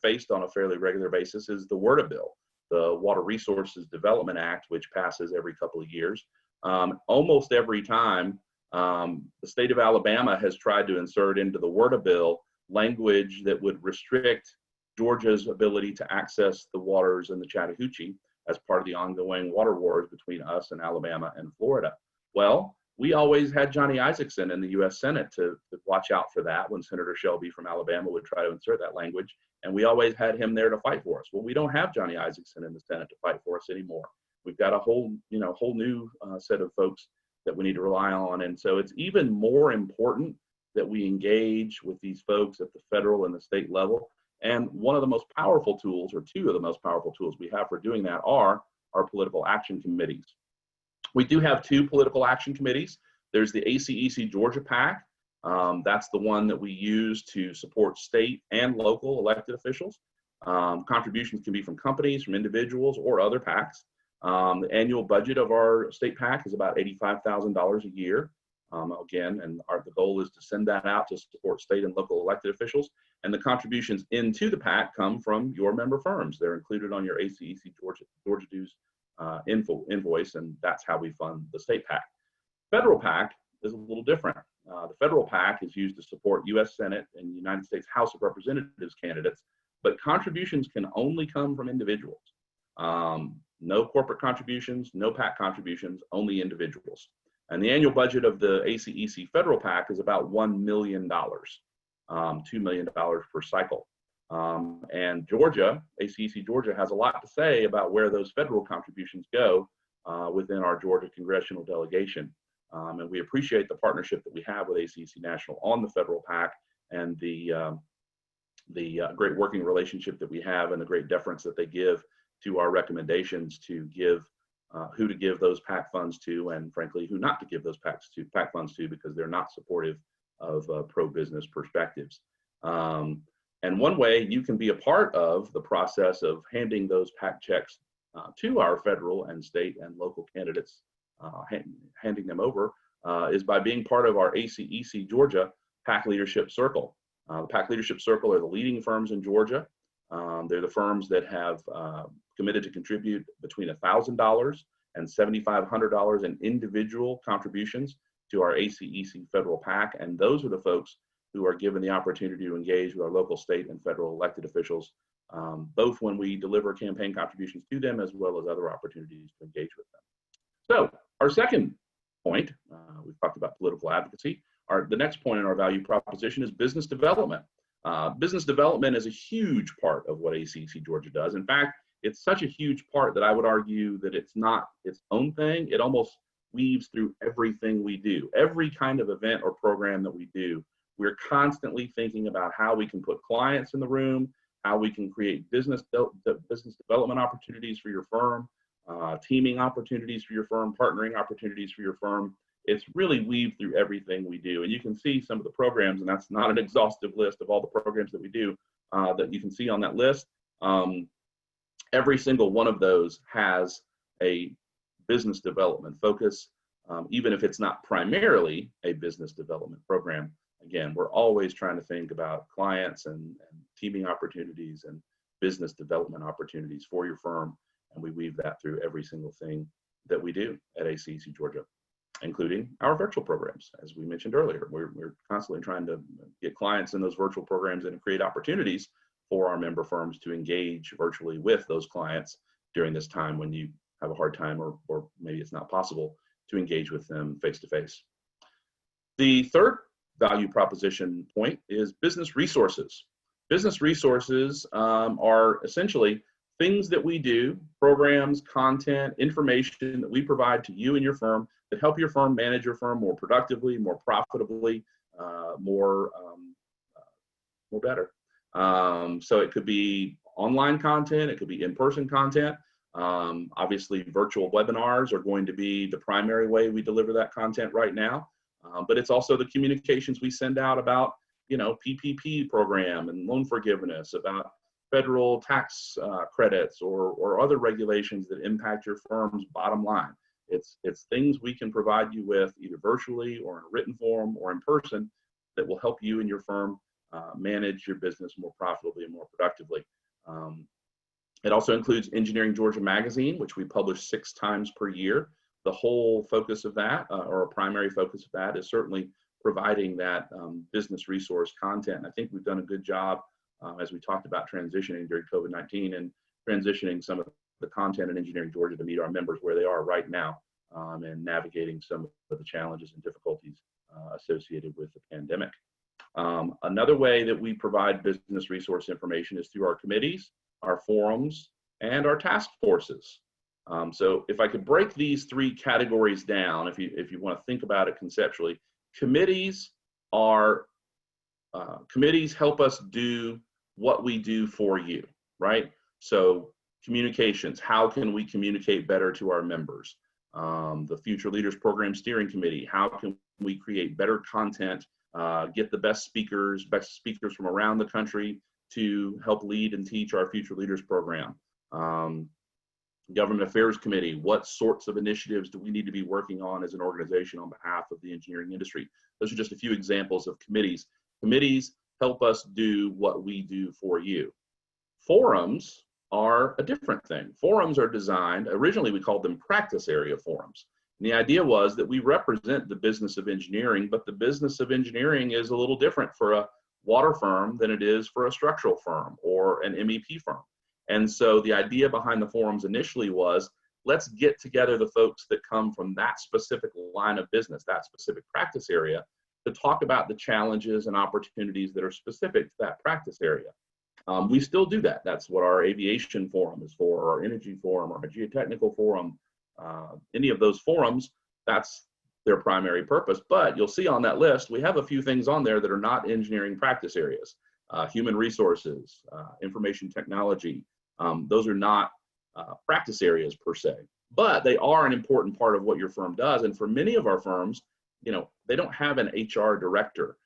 [SPEAKER 2] faced on a fairly regular basis is the WRDA bill, the Water Resources Development Act, which passes every couple of years. Almost every time, the state of Alabama has tried to insert into the WRDA bill language that would restrict Georgia's ability to access the waters in the Chattahoochee as part of the ongoing water wars between us and Alabama and Florida. Well, we always had Johnny Isakson in the U.S. Senate to watch out for that when Senator Shelby from Alabama would try to insert that language, and we always had him there to fight for us. Well, we don't have Johnny Isakson in the Senate to fight for us anymore. We've got a whole new set of folks that we need to rely on, and so it's even more important that we engage with these folks at the federal and the state level. And one of the most powerful tools, or 2 of the most powerful tools we have for doing that, are our political action committees. We do have 2 political action committees. There's the ACEC Georgia PAC. That's the one that we use to support state and local elected officials. Contributions can be from companies, from individuals, or other PACs. The annual budget of our state PAC is about $85,000 a year. Again, and the goal is to send that out to support state and local elected officials. And the contributions into the PAC come from your member firms. They're included on your ACEC Georgia dues invoice, and that's how we fund the state PAC. Federal PAC is a little different. The federal PAC is used to support U.S. Senate and United States House of Representatives candidates, but contributions can only come from individuals. No corporate contributions, no PAC contributions, only individuals. And the annual budget of the ACEC federal PAC is about $1 million, $2 million per cycle. And Georgia, ACEC Georgia, has a lot to say about where those federal contributions go within our Georgia congressional delegation. And we appreciate the partnership that we have with ACEC National on the federal PAC, and the great working relationship that we have, and the great deference that they give to our recommendations to give who to give those PAC funds to, and frankly, who not to give those PAC funds to, because they're not supportive of pro-business perspectives. And one way you can be a part of the process of handing those PAC checks to our federal and state and local candidates, handing them over, is by being part of our ACEC Georgia PAC Leadership Circle. The PAC Leadership Circle are the leading firms in Georgia. They're the firms that have committed to contribute between $1,000 and $7,500 in individual contributions to our ACEC federal PAC. And those are the folks who are given the opportunity to engage with our local, state, and federal elected officials, both when we deliver campaign contributions to them, as well as other opportunities to engage with them. So our second point, we've talked about political advocacy. The next point in our value proposition is business development. Business development is a huge part of what ACEC Georgia does. In fact, it's such a huge part that I would argue that it's not its own thing. It almost weaves through everything we do. Every kind of event or program that we do, we're constantly thinking about how we can put clients in the room, how we can create business development opportunities for your firm, teaming opportunities for your firm, partnering opportunities for your firm. It's really weaved through everything we do. And you can see some of the programs, and that's not an exhaustive list of all the programs that we do that you can see on that list. Every single one of those has a business development focus, even if it's not primarily a business development program. Again, we're always trying to think about clients and teaming opportunities and business development opportunities for your firm, and we weave that through every single thing that we do at ACEC Georgia, including our virtual programs. As we mentioned earlier, we're constantly trying to get clients in those virtual programs and create opportunities for our member firms to engage virtually with those clients during this time when you have a hard time or maybe it's not possible to engage with them face-to-face. The third value proposition point is business resources. Business resources are essentially things that we do, programs, content, information that we provide to you and your firm that help your firm manage your firm more productively, more profitably, more better. So it could be online content, it could be in-person content. Obviously, virtual webinars are going to be the primary way we deliver that content right now. But it's also the communications we send out about, PPP program and loan forgiveness, about federal tax credits or other regulations that impact your firm's bottom line. It's things we can provide you with either virtually or in a written form or in person that will help you and your firm manage your business more profitably and more productively. It also includes Engineering Georgia magazine, which we publish 6 times per year. The whole focus of that, or a primary focus of that, is certainly providing that business resource content. And I think we've done a good job as we talked about transitioning during COVID-19 and transitioning some of the content in Engineering Georgia to meet our members where they are right now and navigating some of the challenges and difficulties associated with the pandemic. Another way that we provide business resource information is through our committees, our forums, and our task forces. So if I could break these 3 categories down, if you want to think about it conceptually, committees help us do what we do for you, right? So communications, how can we communicate better to our members? The Future Leaders Program Steering Committee, how can we create better content, get the best speakers from around the country to help lead and teach our Future Leaders Program? Government Affairs Committee, what sorts of initiatives do we need to be working on as an organization on behalf of the engineering industry? Those are just a few examples of committees. Committees help us do what we do for you. Forums are a different thing. Forums are designed, originally we called them practice area forums. And the idea was that we represent the business of engineering, but the business of engineering is a little different for a water firm than it is for a structural firm or an MEP firm. And so the idea behind the forums initially was, let's get together the folks that come from that specific line of business, that specific practice area, to talk about the challenges and opportunities that are specific to that practice area. We still do that. That's what our aviation forum is for, our energy forum, our geotechnical forum. Any of those forums, that's their primary purpose. But you'll see on that list, we have a few things on there that are not engineering practice areas. Human resources, information technology. Those are not practice areas per se, but they are an important part of what your firm does. And for many of our firms, they don't have an HR director.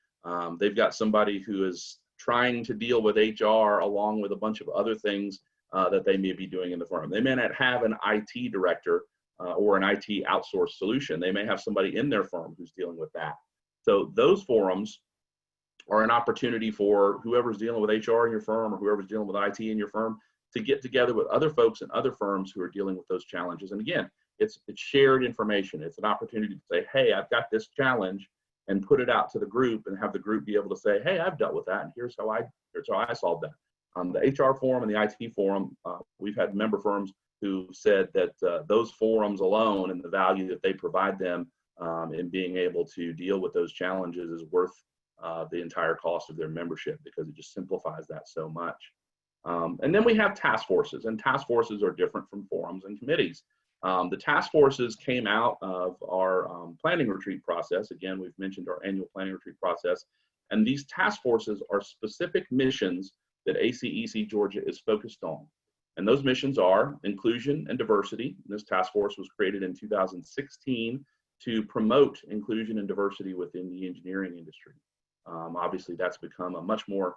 [SPEAKER 2] They've got somebody who is trying to deal with HR along with a bunch of other things that they may be doing in the firm. They may not have an IT director or an IT outsourced solution. They may have somebody in their firm who's dealing with that. So those forums are an opportunity for whoever's dealing with HR in your firm or whoever's dealing with IT in your firm to get together with other folks in other firms who are dealing with those challenges. And again, it's shared information. It's an opportunity to say, hey, I've got this challenge, and put it out to the group and have the group be able to say, hey, I've dealt with that, and here's how I solved that. The HR forum and the IT forum, we've had member firms who said that those forums alone and the value that they provide them in being able to deal with those challenges is worth the entire cost of their membership, because it just simplifies that so much. And then we have task forces, and task forces are different from forums and committees. The task forces came out of our planning retreat process. Again, we've mentioned our annual planning retreat process. And these task forces are specific missions that ACEC Georgia is focused on. And those missions are inclusion and diversity. This task force was created in 2016 to promote inclusion and diversity within the engineering industry. Obviously, that's become a much more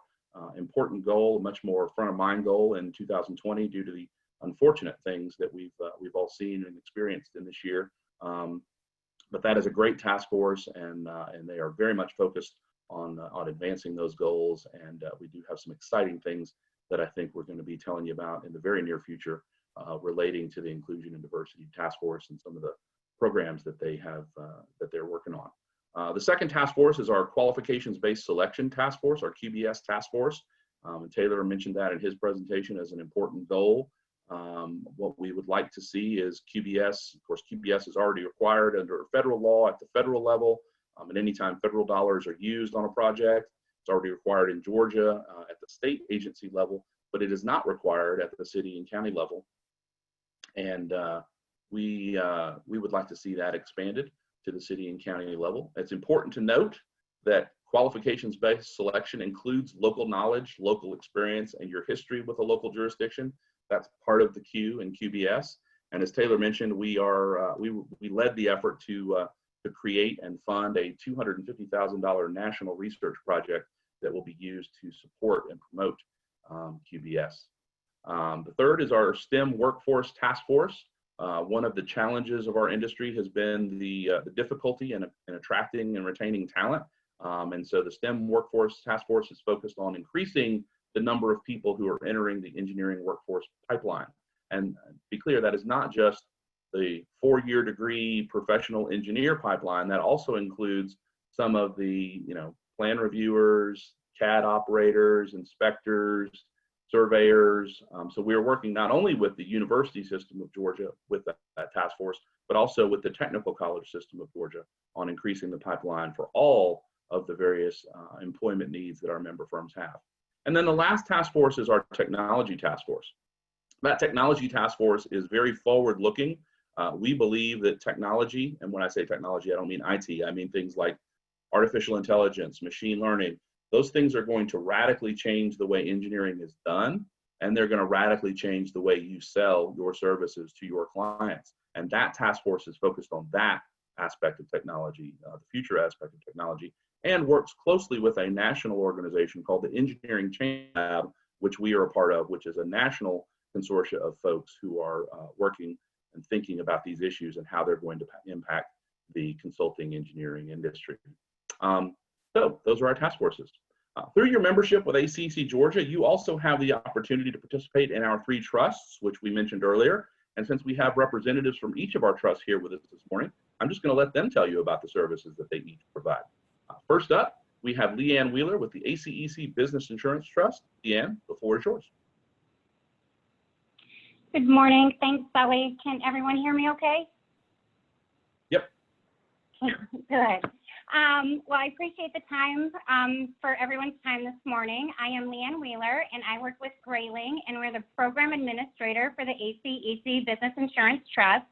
[SPEAKER 2] important goal, a much more front of mind goal in 2020 due to the unfortunate things that we've all seen and experienced in this year. But that is a great task force, and they are very much focused on advancing those goals. And we do have some exciting things that I think we're going to be telling you about in the very near future relating to the Inclusion and Diversity Task Force and some of the programs that they have that they're working on. The second task force is our Qualifications-Based Selection Task Force, our QBS task force. And Taylor mentioned that in his presentation as an important goal. What we would like to see is QBS. Of course, QBS is already required under federal law at the federal level. And anytime federal dollars are used on a project, it's already required in Georgia at the state agency level, but it is not required at the city and county level. And we would like to see that expanded to the city and county level. It's important to note that qualifications-based selection includes local knowledge, local experience, and your history with a local jurisdiction. That's part of the Q in QBS. And as Taylor mentioned, we led the effort to create and fund a $250,000 national research project that will be used to support and promote QBS. The third is our STEM Workforce Task Force. One of the challenges of our industry has been the difficulty in attracting and retaining talent. And so the STEM Workforce Task Force is focused on increasing the number of people who are entering the engineering workforce pipeline. And to be clear, that is not just the 4-year degree professional engineer pipeline. That also includes some of the plan reviewers, CAD operators, inspectors, surveyors. So we are working not only with the University System of Georgia with that task force, but also with the Technical College System of Georgia on increasing the pipeline for all of the various employment needs that our member firms have. And then the last task force is our Technology Task Force. That Technology Task Force is very forward-looking. We believe that technology, and when I say technology, I don't mean IT, I mean things like artificial intelligence, machine learning. Those things are going to radically change the way engineering is done, and they're going to radically change the way you sell your services to your clients. And that task force is focused on that aspect of technology, the future aspect of technology, and works closely with a national organization called the Engineering Change Lab, which we are a part of, which is a national consortia of folks who are working and thinking about these issues and how they're going to impact the consulting engineering industry. So those are our task forces. Through your membership with ACEC Georgia, you also have the opportunity to participate in our 3 trusts, which we mentioned earlier. And since we have representatives from each of our trusts here with us this morning, I'm just going to let them tell you about the services that they each provide. First up, we have Leanne Wheeler with the ACEC Business Insurance Trust. Leanne, the floor is yours.
[SPEAKER 4] Good morning. Thanks, Sully. Can everyone hear me okay?
[SPEAKER 2] Yep.
[SPEAKER 4] Good. Well, I appreciate the time for everyone's time this morning. I am Leanne Wheeler, and I work with Grayling, and we're the program administrator for the ACEC Business Insurance Trust.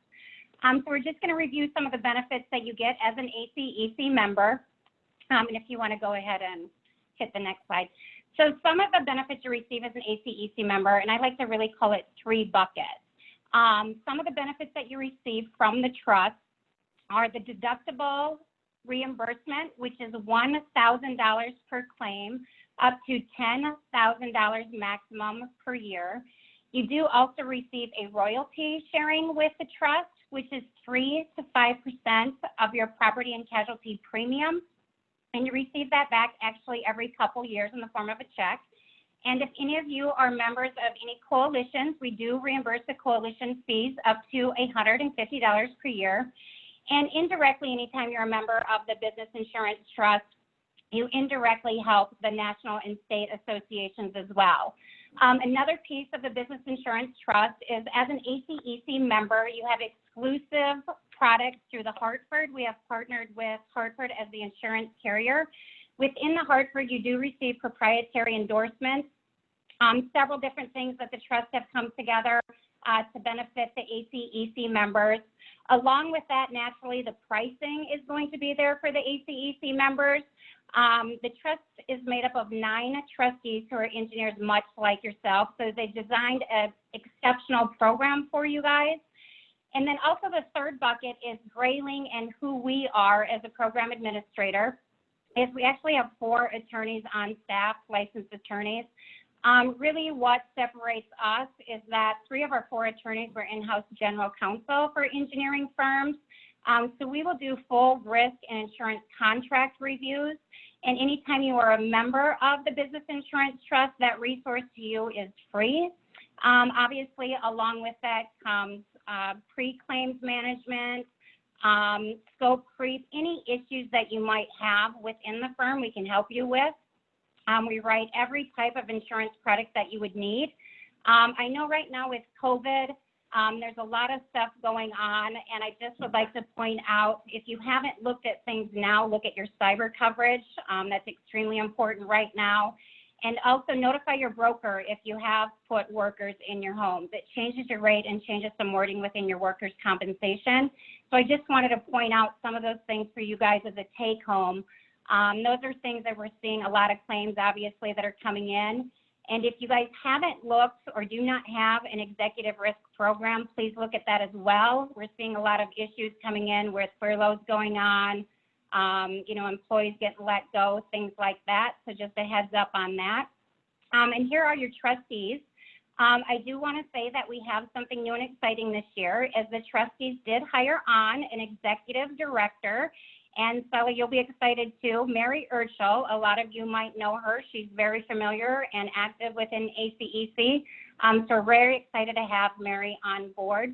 [SPEAKER 4] So we're just going to review some of the benefits that you get as an ACEC member. And if you want to go ahead and hit the next slide. So some of the benefits you receive as an ACEC member, and I like to really call it 3 buckets. Some of the benefits that you receive from the trust are the deductible reimbursement, which is $1,000 per claim, up to $10,000 maximum per year. You do also receive a royalty sharing with the trust, which is 3 to 5% of your property and casualty premium. And you receive that back actually every couple years in the form of a check. And if any of you are members of any coalitions, we do reimburse the coalition fees up to $150 per year. And indirectly, anytime you're a member of the Business Insurance Trust, you indirectly help the national and state associations as well. Another piece of the Business Insurance Trust is as an ACEC member, you have exclusive products through the Hartford. We have partnered with Hartford as the insurance carrier. Within the Hartford, you do receive proprietary endorsements, several different things that the trust have come together to benefit the ACEC members. Along with that, naturally, the pricing is going to be there for the ACEC members. The trust is made up of 9 trustees who are engineers much like yourself. So they designed an exceptional program for you guys. And then also the third bucket is Grayling and who we are as a program administrator. Is we actually have 4 attorneys on staff, licensed attorneys. Really what separates us is that 3 of our 4 attorneys were in-house general counsel for engineering firms. So we will do full risk and insurance contract reviews. And anytime you are a member of the Business Insurance Trust, that resource to you is free. Obviously, along with that comes pre-claims management, scope creep, any issues that you might have within the firm, we can help you with. We write every type of insurance product that you would need. I know right now with COVID, there's a lot of stuff going on, and I just would like to point out, if you haven't looked at things now, look at your cyber coverage. That's extremely important right now. And also notify your broker if you have put workers in your homes. It changes your rate and changes some wording within your workers' compensation. So I just wanted to point out some of those things for you guys as a take-home. Those are things that we're seeing a lot of claims, obviously, that are coming in. And if you guys haven't looked or do not have an executive risk program, please look at that as well. We're seeing a lot of issues coming in with furloughs going on, employees getting let go, things like that. So just a heads up on that. And here are your trustees. I do want to say that we have something new and exciting this year, as the trustees did hire on an executive director. And Sully, you'll be excited too. Mary Urschel, a lot of you might know her. She's very familiar and active within ACEC. So we're very excited to have Mary on board.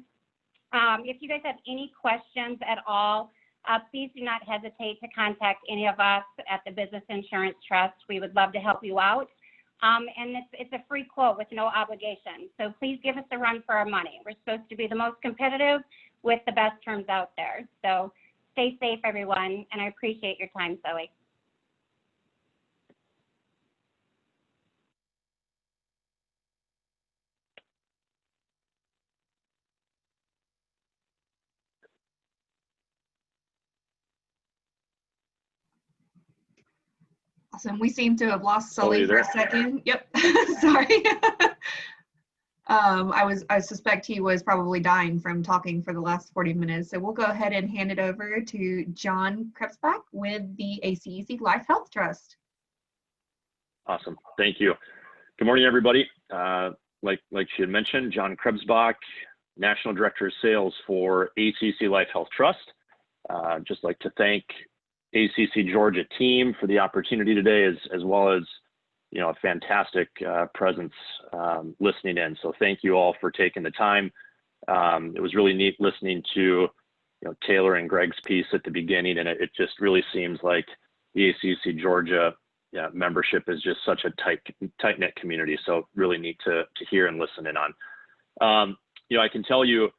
[SPEAKER 4] If you guys have any questions at all, please do not hesitate to contact any of us at the Business Insurance Trust. We would love to help you out. And it's a free quote with no obligation. So please give us a run for our money. We're supposed to be the most competitive with the best terms out there. So stay safe, everyone, and I appreciate your time, Sully.
[SPEAKER 5] Awesome. We seem to have lost Sully for
[SPEAKER 2] there?
[SPEAKER 5] a second. Yep. Sorry. I suspect he was probably dying from talking for the last 40 minutes. So we'll go ahead and hand it over to John Krebsbach with the ACEC Life Health Trust.
[SPEAKER 6] Awesome. Thank you. Good morning, everybody. Like she had mentioned, John Krebsbach, National Director of Sales for ACEC Life Health Trust. Just like to thank ACEC Georgia team for the opportunity today, as well as a fantastic presence listening in. So thank you all for taking the time. It was really neat listening to Taylor and Greg's piece at the beginning, and it just really seems like the ACEC Georgia membership is just such a tight-knit community. So really neat to hear and listen in on. I can tell you,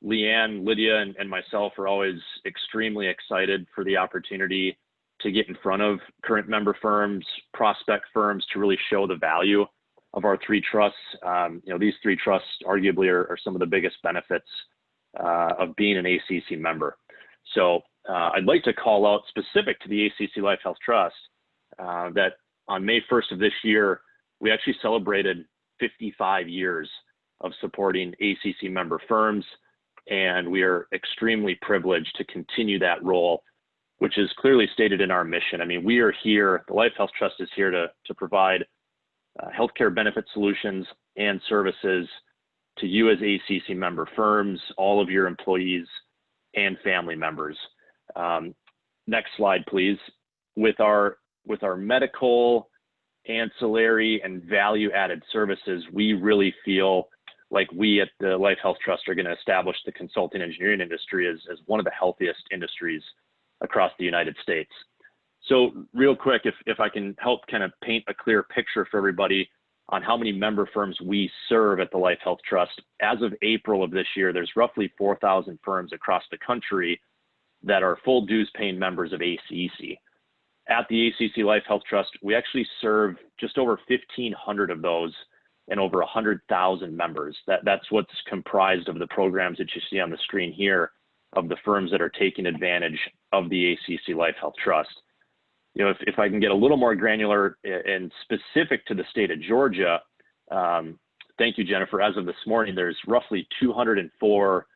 [SPEAKER 6] Leanne, Lydia, and myself are always extremely excited for the opportunity to get in front of current member firms, prospect firms, to really show the value of our 3 trusts. These 3 trusts arguably are some of the biggest benefits of being an ACEC member. So I'd like to call out, specific to the ACEC Life Health Trust, that on May 1st of this year, we actually celebrated 55 years of supporting ACEC member firms, and we are extremely privileged to continue that role, which is clearly stated in our mission. I mean, we are here, the Life Health Trust is here to provide healthcare benefit solutions and services to you as ACEC member firms, all of your employees and family members. Next slide, please. With our medical, ancillary, and value-added services, we really feel like we at the Life Health Trust are going to establish the consulting engineering industry as one of the healthiest industries across the United States. So real quick, if I can help kind of paint a clear picture for everybody on how many member firms we serve at the Life Health Trust. As of April of this year, there's roughly 4,000 firms across the country that are full dues paying members of ACEC. At the ACEC Life Health Trust, we actually serve just over 1,500 of those and over 100,000 members. That's what's comprised of the programs that you see on the screen here of the firms that are taking advantage of the ACEC Life Health Trust. You know, if I can get a little more granular and specific to the state of Georgia, thank you, Jennifer. As of this morning, there's roughly 204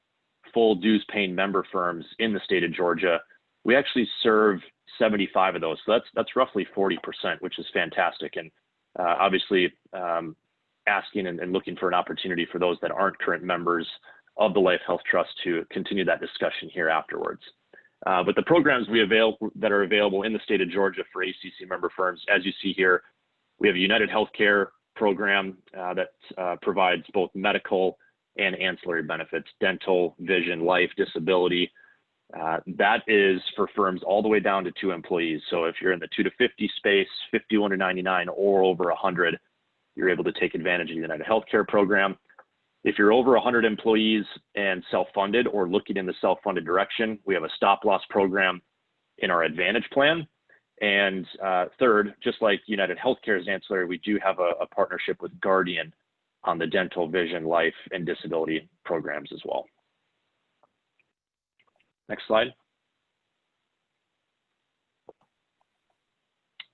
[SPEAKER 6] full dues paying member firms in the state of Georgia. We actually serve 75 of those. So that's roughly 40%, which is fantastic. And obviously asking and looking for an opportunity for those that aren't current members of the Life Health Trust to continue that discussion here afterwards. But the programs that are available in the state of Georgia for ACC member firms, as you see here, we have a United Healthcare program that provides both medical and ancillary benefits, dental, vision, life, disability. That is for firms all the way down to 2 employees. So if you're in the 2 to 50 space, 51 to 99, or over 100, you're able to take advantage of the United Healthcare program. If you're over 100 employees and self-funded or looking in the self-funded direction, we have a stop-loss program in our Advantage plan. And third, just like United Healthcare's ancillary, we do have a partnership with Guardian on the dental, vision, life, and disability programs as well. Next slide.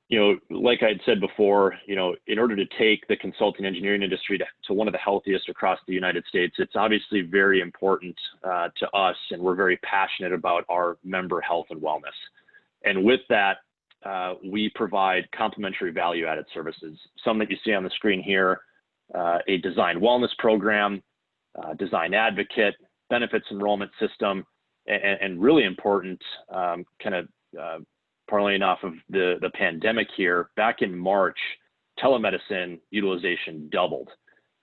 [SPEAKER 6] You know, like I had said before, you know, in order to take the consulting engineering industry to one of the healthiest across the United States, it's obviously very important to us, and we're very passionate about our member health and wellness. And with that, we provide complementary value-added services. Some that you see on the screen here, a design wellness program, design advocate, benefits enrollment system, and really important, parlaying off of the pandemic here, back in March, telemedicine utilization doubled.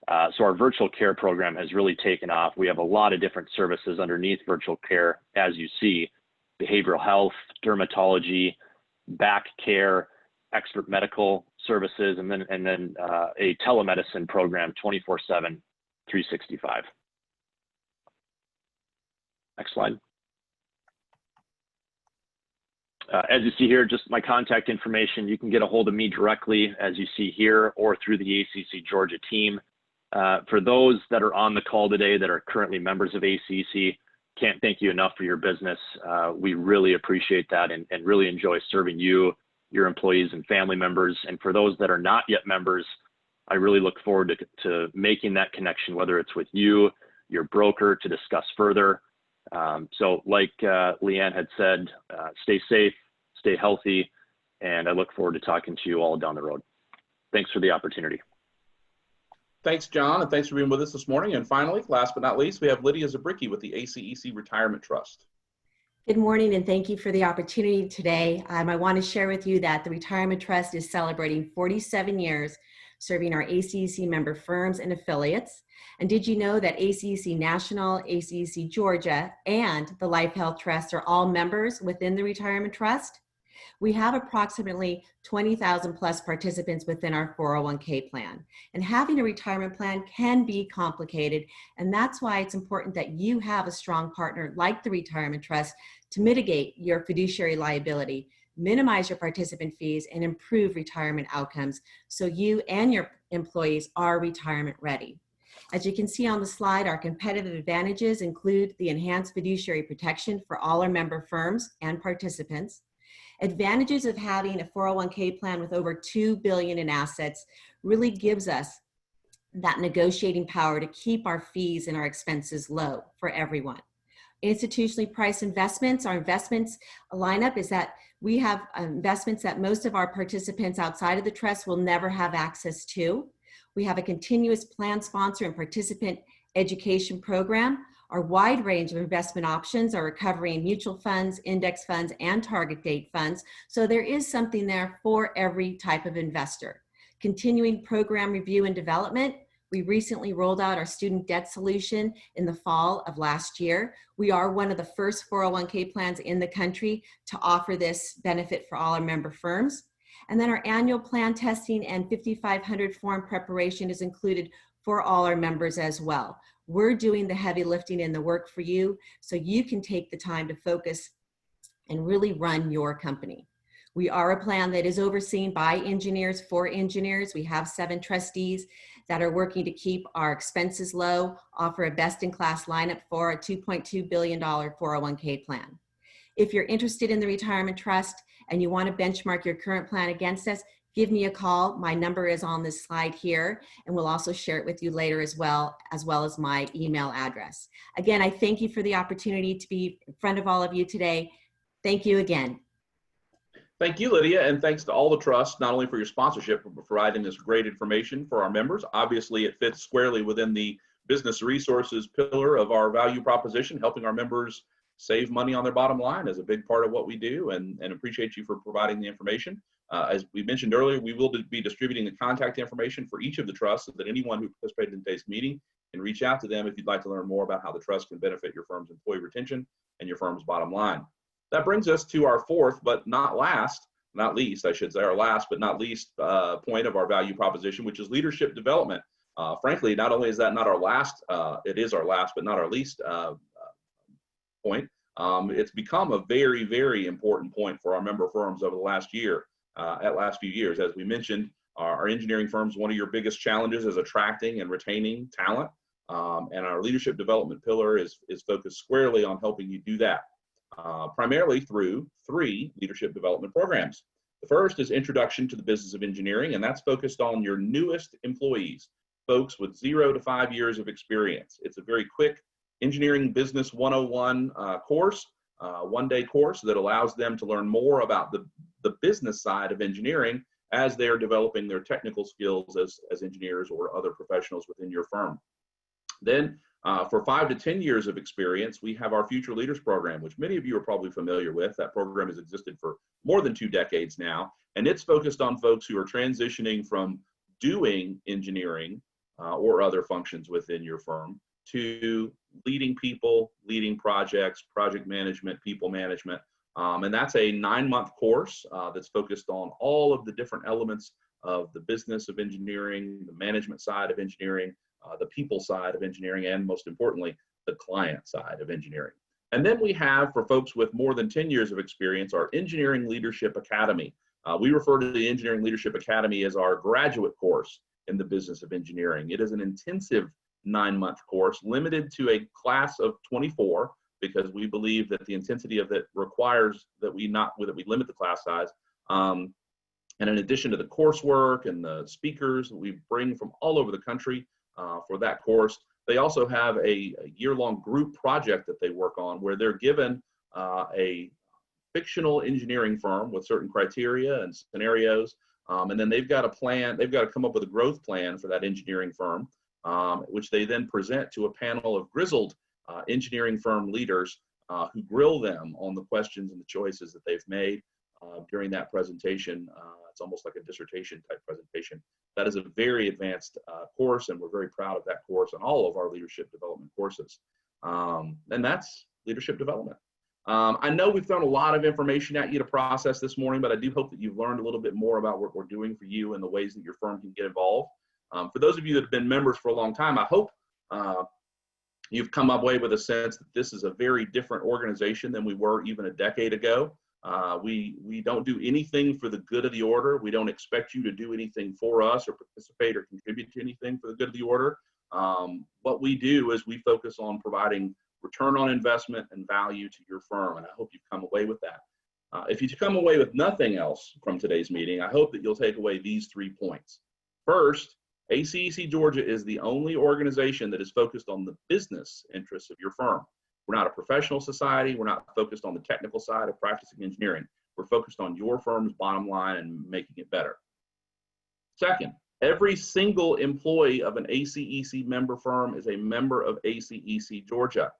[SPEAKER 6] So our virtual care program has really taken off. We have a lot of different services underneath virtual care, as you see: behavioral health, dermatology, back care, expert medical services, and then a telemedicine program 24/7, 365. Next slide. As you see here, just my contact information. You can get a hold of me directly, as you see here, or through the ACEC Georgia team. For those that are on the call today that are currently members of ACEC, can't thank you enough for your business. We really appreciate that and really enjoy serving you, your employees and family members. And for those that are not yet members, I really look forward to making that connection, whether it's with you, your broker, to discuss further. So like Leanne had said, stay safe, stay healthy, and I look forward to talking to you all down the road. Thanks for the opportunity.
[SPEAKER 2] Thanks, John, and thanks for being with us this morning. And finally, last but not least, we have Lydia Zabricki with the ACEC Retirement Trust.
[SPEAKER 7] Good morning, and thank you for the opportunity today. I want to share with you that the Retirement Trust is celebrating 47 years serving our ACEC member firms and affiliates. And did you know that ACEC National, ACEC Georgia, and the Life Health Trust are all members within the Retirement Trust? We have approximately 20,000 plus participants within our 401k plan. And having a retirement plan can be complicated. And that's why it's important that you have a strong partner like the Retirement Trust to mitigate your fiduciary liability, minimize your participant fees, and improve retirement outcomes so you and your employees are retirement ready. As you can see on the slide, our competitive advantages include the enhanced fiduciary protection for all our member firms and participants. Advantages of having a 401k plan with over $2 billion in assets really gives us that negotiating power to keep our fees and our expenses low for everyone. Institutionally priced investments, our investments lineup is that we have investments that most of our participants outside of the trust will never have access to. We have a continuous plan sponsor and participant education program. Our wide range of investment options are recovering mutual funds, index funds, and target date funds. So there is something there for every type of investor. Continuing program review and development. We recently rolled out our student debt solution in the fall of last year. We are one of the first 401k plans in the country to offer this benefit for all our member firms. And then our annual plan testing and 5,500 form preparation is included for all our members as well. We're doing the heavy lifting and the work for you so you can take the time to focus and really run your company. We are a plan that is overseen by engineers for engineers. We have 7 trustees that are working to keep our expenses low, offer a best-in-class lineup for a $2.2 billion 401k plan. If you're interested in the retirement trust and you want to benchmark your current plan against us, give me a call. My number is on this slide here, and we'll also share it with you later as well as my email address. Again, I thank you for the opportunity to be in front of all of you today. Thank you again.
[SPEAKER 2] Thank you, Lydia, and thanks to all the trusts, not only for your sponsorship, but for providing this great information for our members. Obviously, it fits squarely within the business resources pillar of our value proposition. Helping our members save money on their bottom line is a big part of what we do, and appreciate you for providing the information. As we mentioned earlier, we will be distributing the contact information for each of the trusts so that anyone who participated in today's meeting can reach out to them if you'd like to learn more about how the trust can benefit your firm's employee retention and your firm's bottom line. That brings us to our fourth, but not least, I should say, our last but not least point of our value proposition, which is leadership development. Frankly, not only is that not our last, it is our last but not our least point. It's become a very, very important point for our member firms over the last few years. As we mentioned, our engineering firms, one of your biggest challenges is attracting and retaining talent. And our leadership development pillar is focused squarely on helping you do that. Primarily through 3 leadership development programs. The first is Introduction to the Business of Engineering, and that's focused on your newest employees, folks with 0 to 5 years of experience. It's a very quick engineering business 101 course, one-day course that allows them to learn more about the business side of engineering as they are developing their technical skills as engineers or other professionals within your firm. Then, for 5 to 10 years of experience, we have our Future Leaders Program, which many of you are probably familiar with. That program has existed for more than 2 decades now, and it's focused on folks who are transitioning from doing engineering or other functions within your firm to leading people, leading projects, project management, people management. And that's a 9-month course that's focused on all of the different elements of the business of engineering, the management side of engineering, the people side of engineering, and most importantly, the client side of engineering. And then we have, for folks with more than 10 years of experience, our Engineering Leadership Academy. We refer to the Engineering Leadership Academy as our graduate course in the business of engineering. It is an intensive 9-month course limited to a class of 24 because we believe that the intensity of it requires that we limit the class size. And in addition to the coursework and the speakers that we bring from all over the country, for that course, they also have a year-long group project that they work on where they're given a fictional engineering firm with certain criteria and scenarios, and then they've got a plan. They've got to come up with a growth plan for that engineering firm, which they then present to a panel of grizzled engineering firm leaders who grill them on the questions and the choices that they've made during that presentation. It's almost like a dissertation type presentation. That is a very advanced course, and we're very proud of that course and all of our leadership development courses. And that's leadership development. I know we've thrown a lot of information at you to process this morning, but I do hope that you've learned a little bit more about what we're doing for you and the ways that your firm can get involved. For those of you that have been members for a long time, I hope you've come away with a sense that this is a very different organization than we were even a decade ago. We don't do anything for the good of the order. We don't expect you to do anything for us or participate or contribute to anything for the good of the order. What we do is we focus on providing return on investment and value to your firm, and I hope you've come away with that. If you come away with nothing else from today's meeting, I hope that you'll take away these 3 points. First, ACEC Georgia is the only organization that is focused on the business interests of your firm. We're not a professional society. We're not focused on the technical side of practicing engineering. We're focused on your firm's bottom line and making it better. Second, every single employee of an ACEC member firm is a member of ACEC Georgia.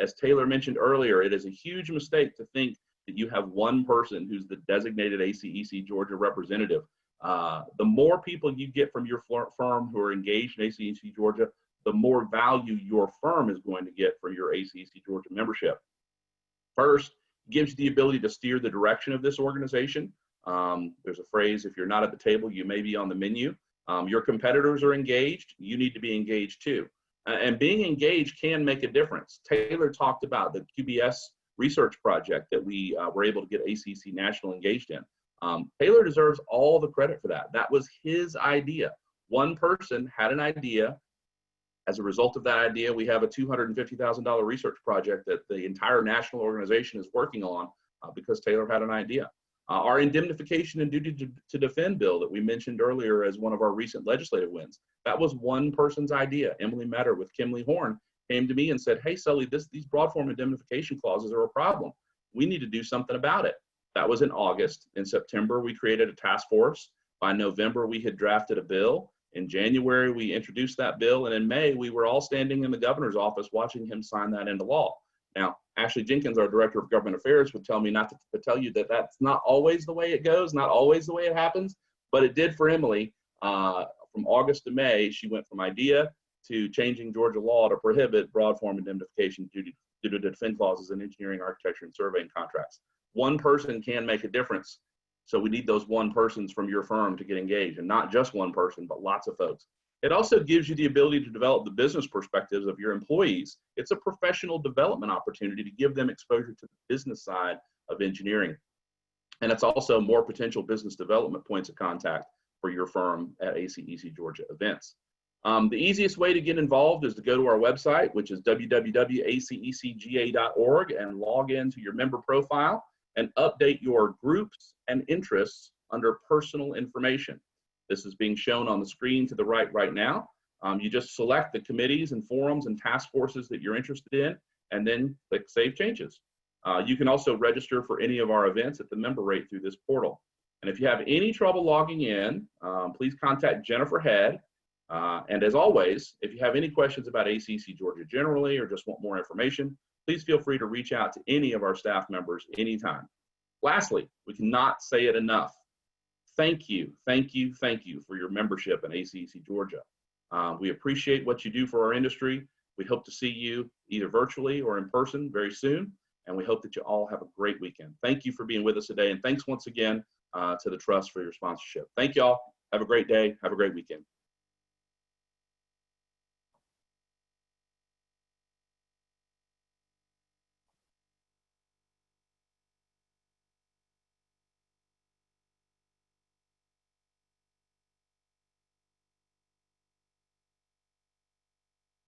[SPEAKER 2] As Taylor mentioned earlier, it is a huge mistake to think that you have one person who's the designated ACEC Georgia representative. The more people you get from your firm who are engaged in ACEC Georgia, the more value your firm is going to get from your ACEC Georgia membership. First, it gives you the ability to steer the direction of this organization. There's a phrase, if you're not at the table, you may be on the menu. Your competitors are engaged, you need to be engaged too. And being engaged can make a difference. Taylor talked about the QBS research project that we were able to get ACC National engaged in. Taylor deserves all the credit for that. That was his idea. One person had an idea. As a result of that idea, we have a $250,000 research project that the entire national organization is working on because Taylor had an idea. Our indemnification and duty to defend bill that we mentioned earlier as one of our recent legislative wins, that was one person's idea. Emily Metter with Kimley Horn came to me and said, hey, Sully, these broad form indemnification clauses are a problem. We need to do something about it. That was in August. In September, we created a task force. By November, we had drafted a bill. In January, we introduced that bill. And in May, we were all standing in the governor's office watching him sign that into law. Now, Ashley Jenkins, our director of government affairs, would tell me not to tell you that that's not always the way it goes, not always the way it happens, but it did for Emily. From August to May, she went from idea to changing Georgia law to prohibit broad form indemnification due to defend clauses in engineering, architecture, and surveying contracts. One person can make a difference. So we need those one persons from your firm to get engaged, and not just one person, but lots of folks. It also gives you the ability to develop the business perspectives of your employees. It's a professional development opportunity to give them exposure to the business side of engineering. And it's also more potential business development points of contact for your firm at ACEC Georgia events. The easiest way to get involved is to go to our website, which is www.acecga.org, and log into your member profile and update your groups and interests under personal information. This is being shown on the screen to the right now. You just select the committees and forums and task forces that you're interested in, and then click Save Changes. You can also register for any of our events at the member rate through this portal. And if you have any trouble logging in, please contact Jennifer Head. And as always, if you have any questions about ACEC Georgia generally or just want more information, please feel free to reach out to any of our staff members anytime. Lastly, we cannot say it enough. Thank you for your membership in ACEC Georgia. We appreciate what you do for our industry. We hope to see you either virtually or in person very soon, and we hope that you all have a great weekend. Thank you for being with us today, and thanks once again to the Trust for your sponsorship. Thank you all. Have a great day. Have a great weekend.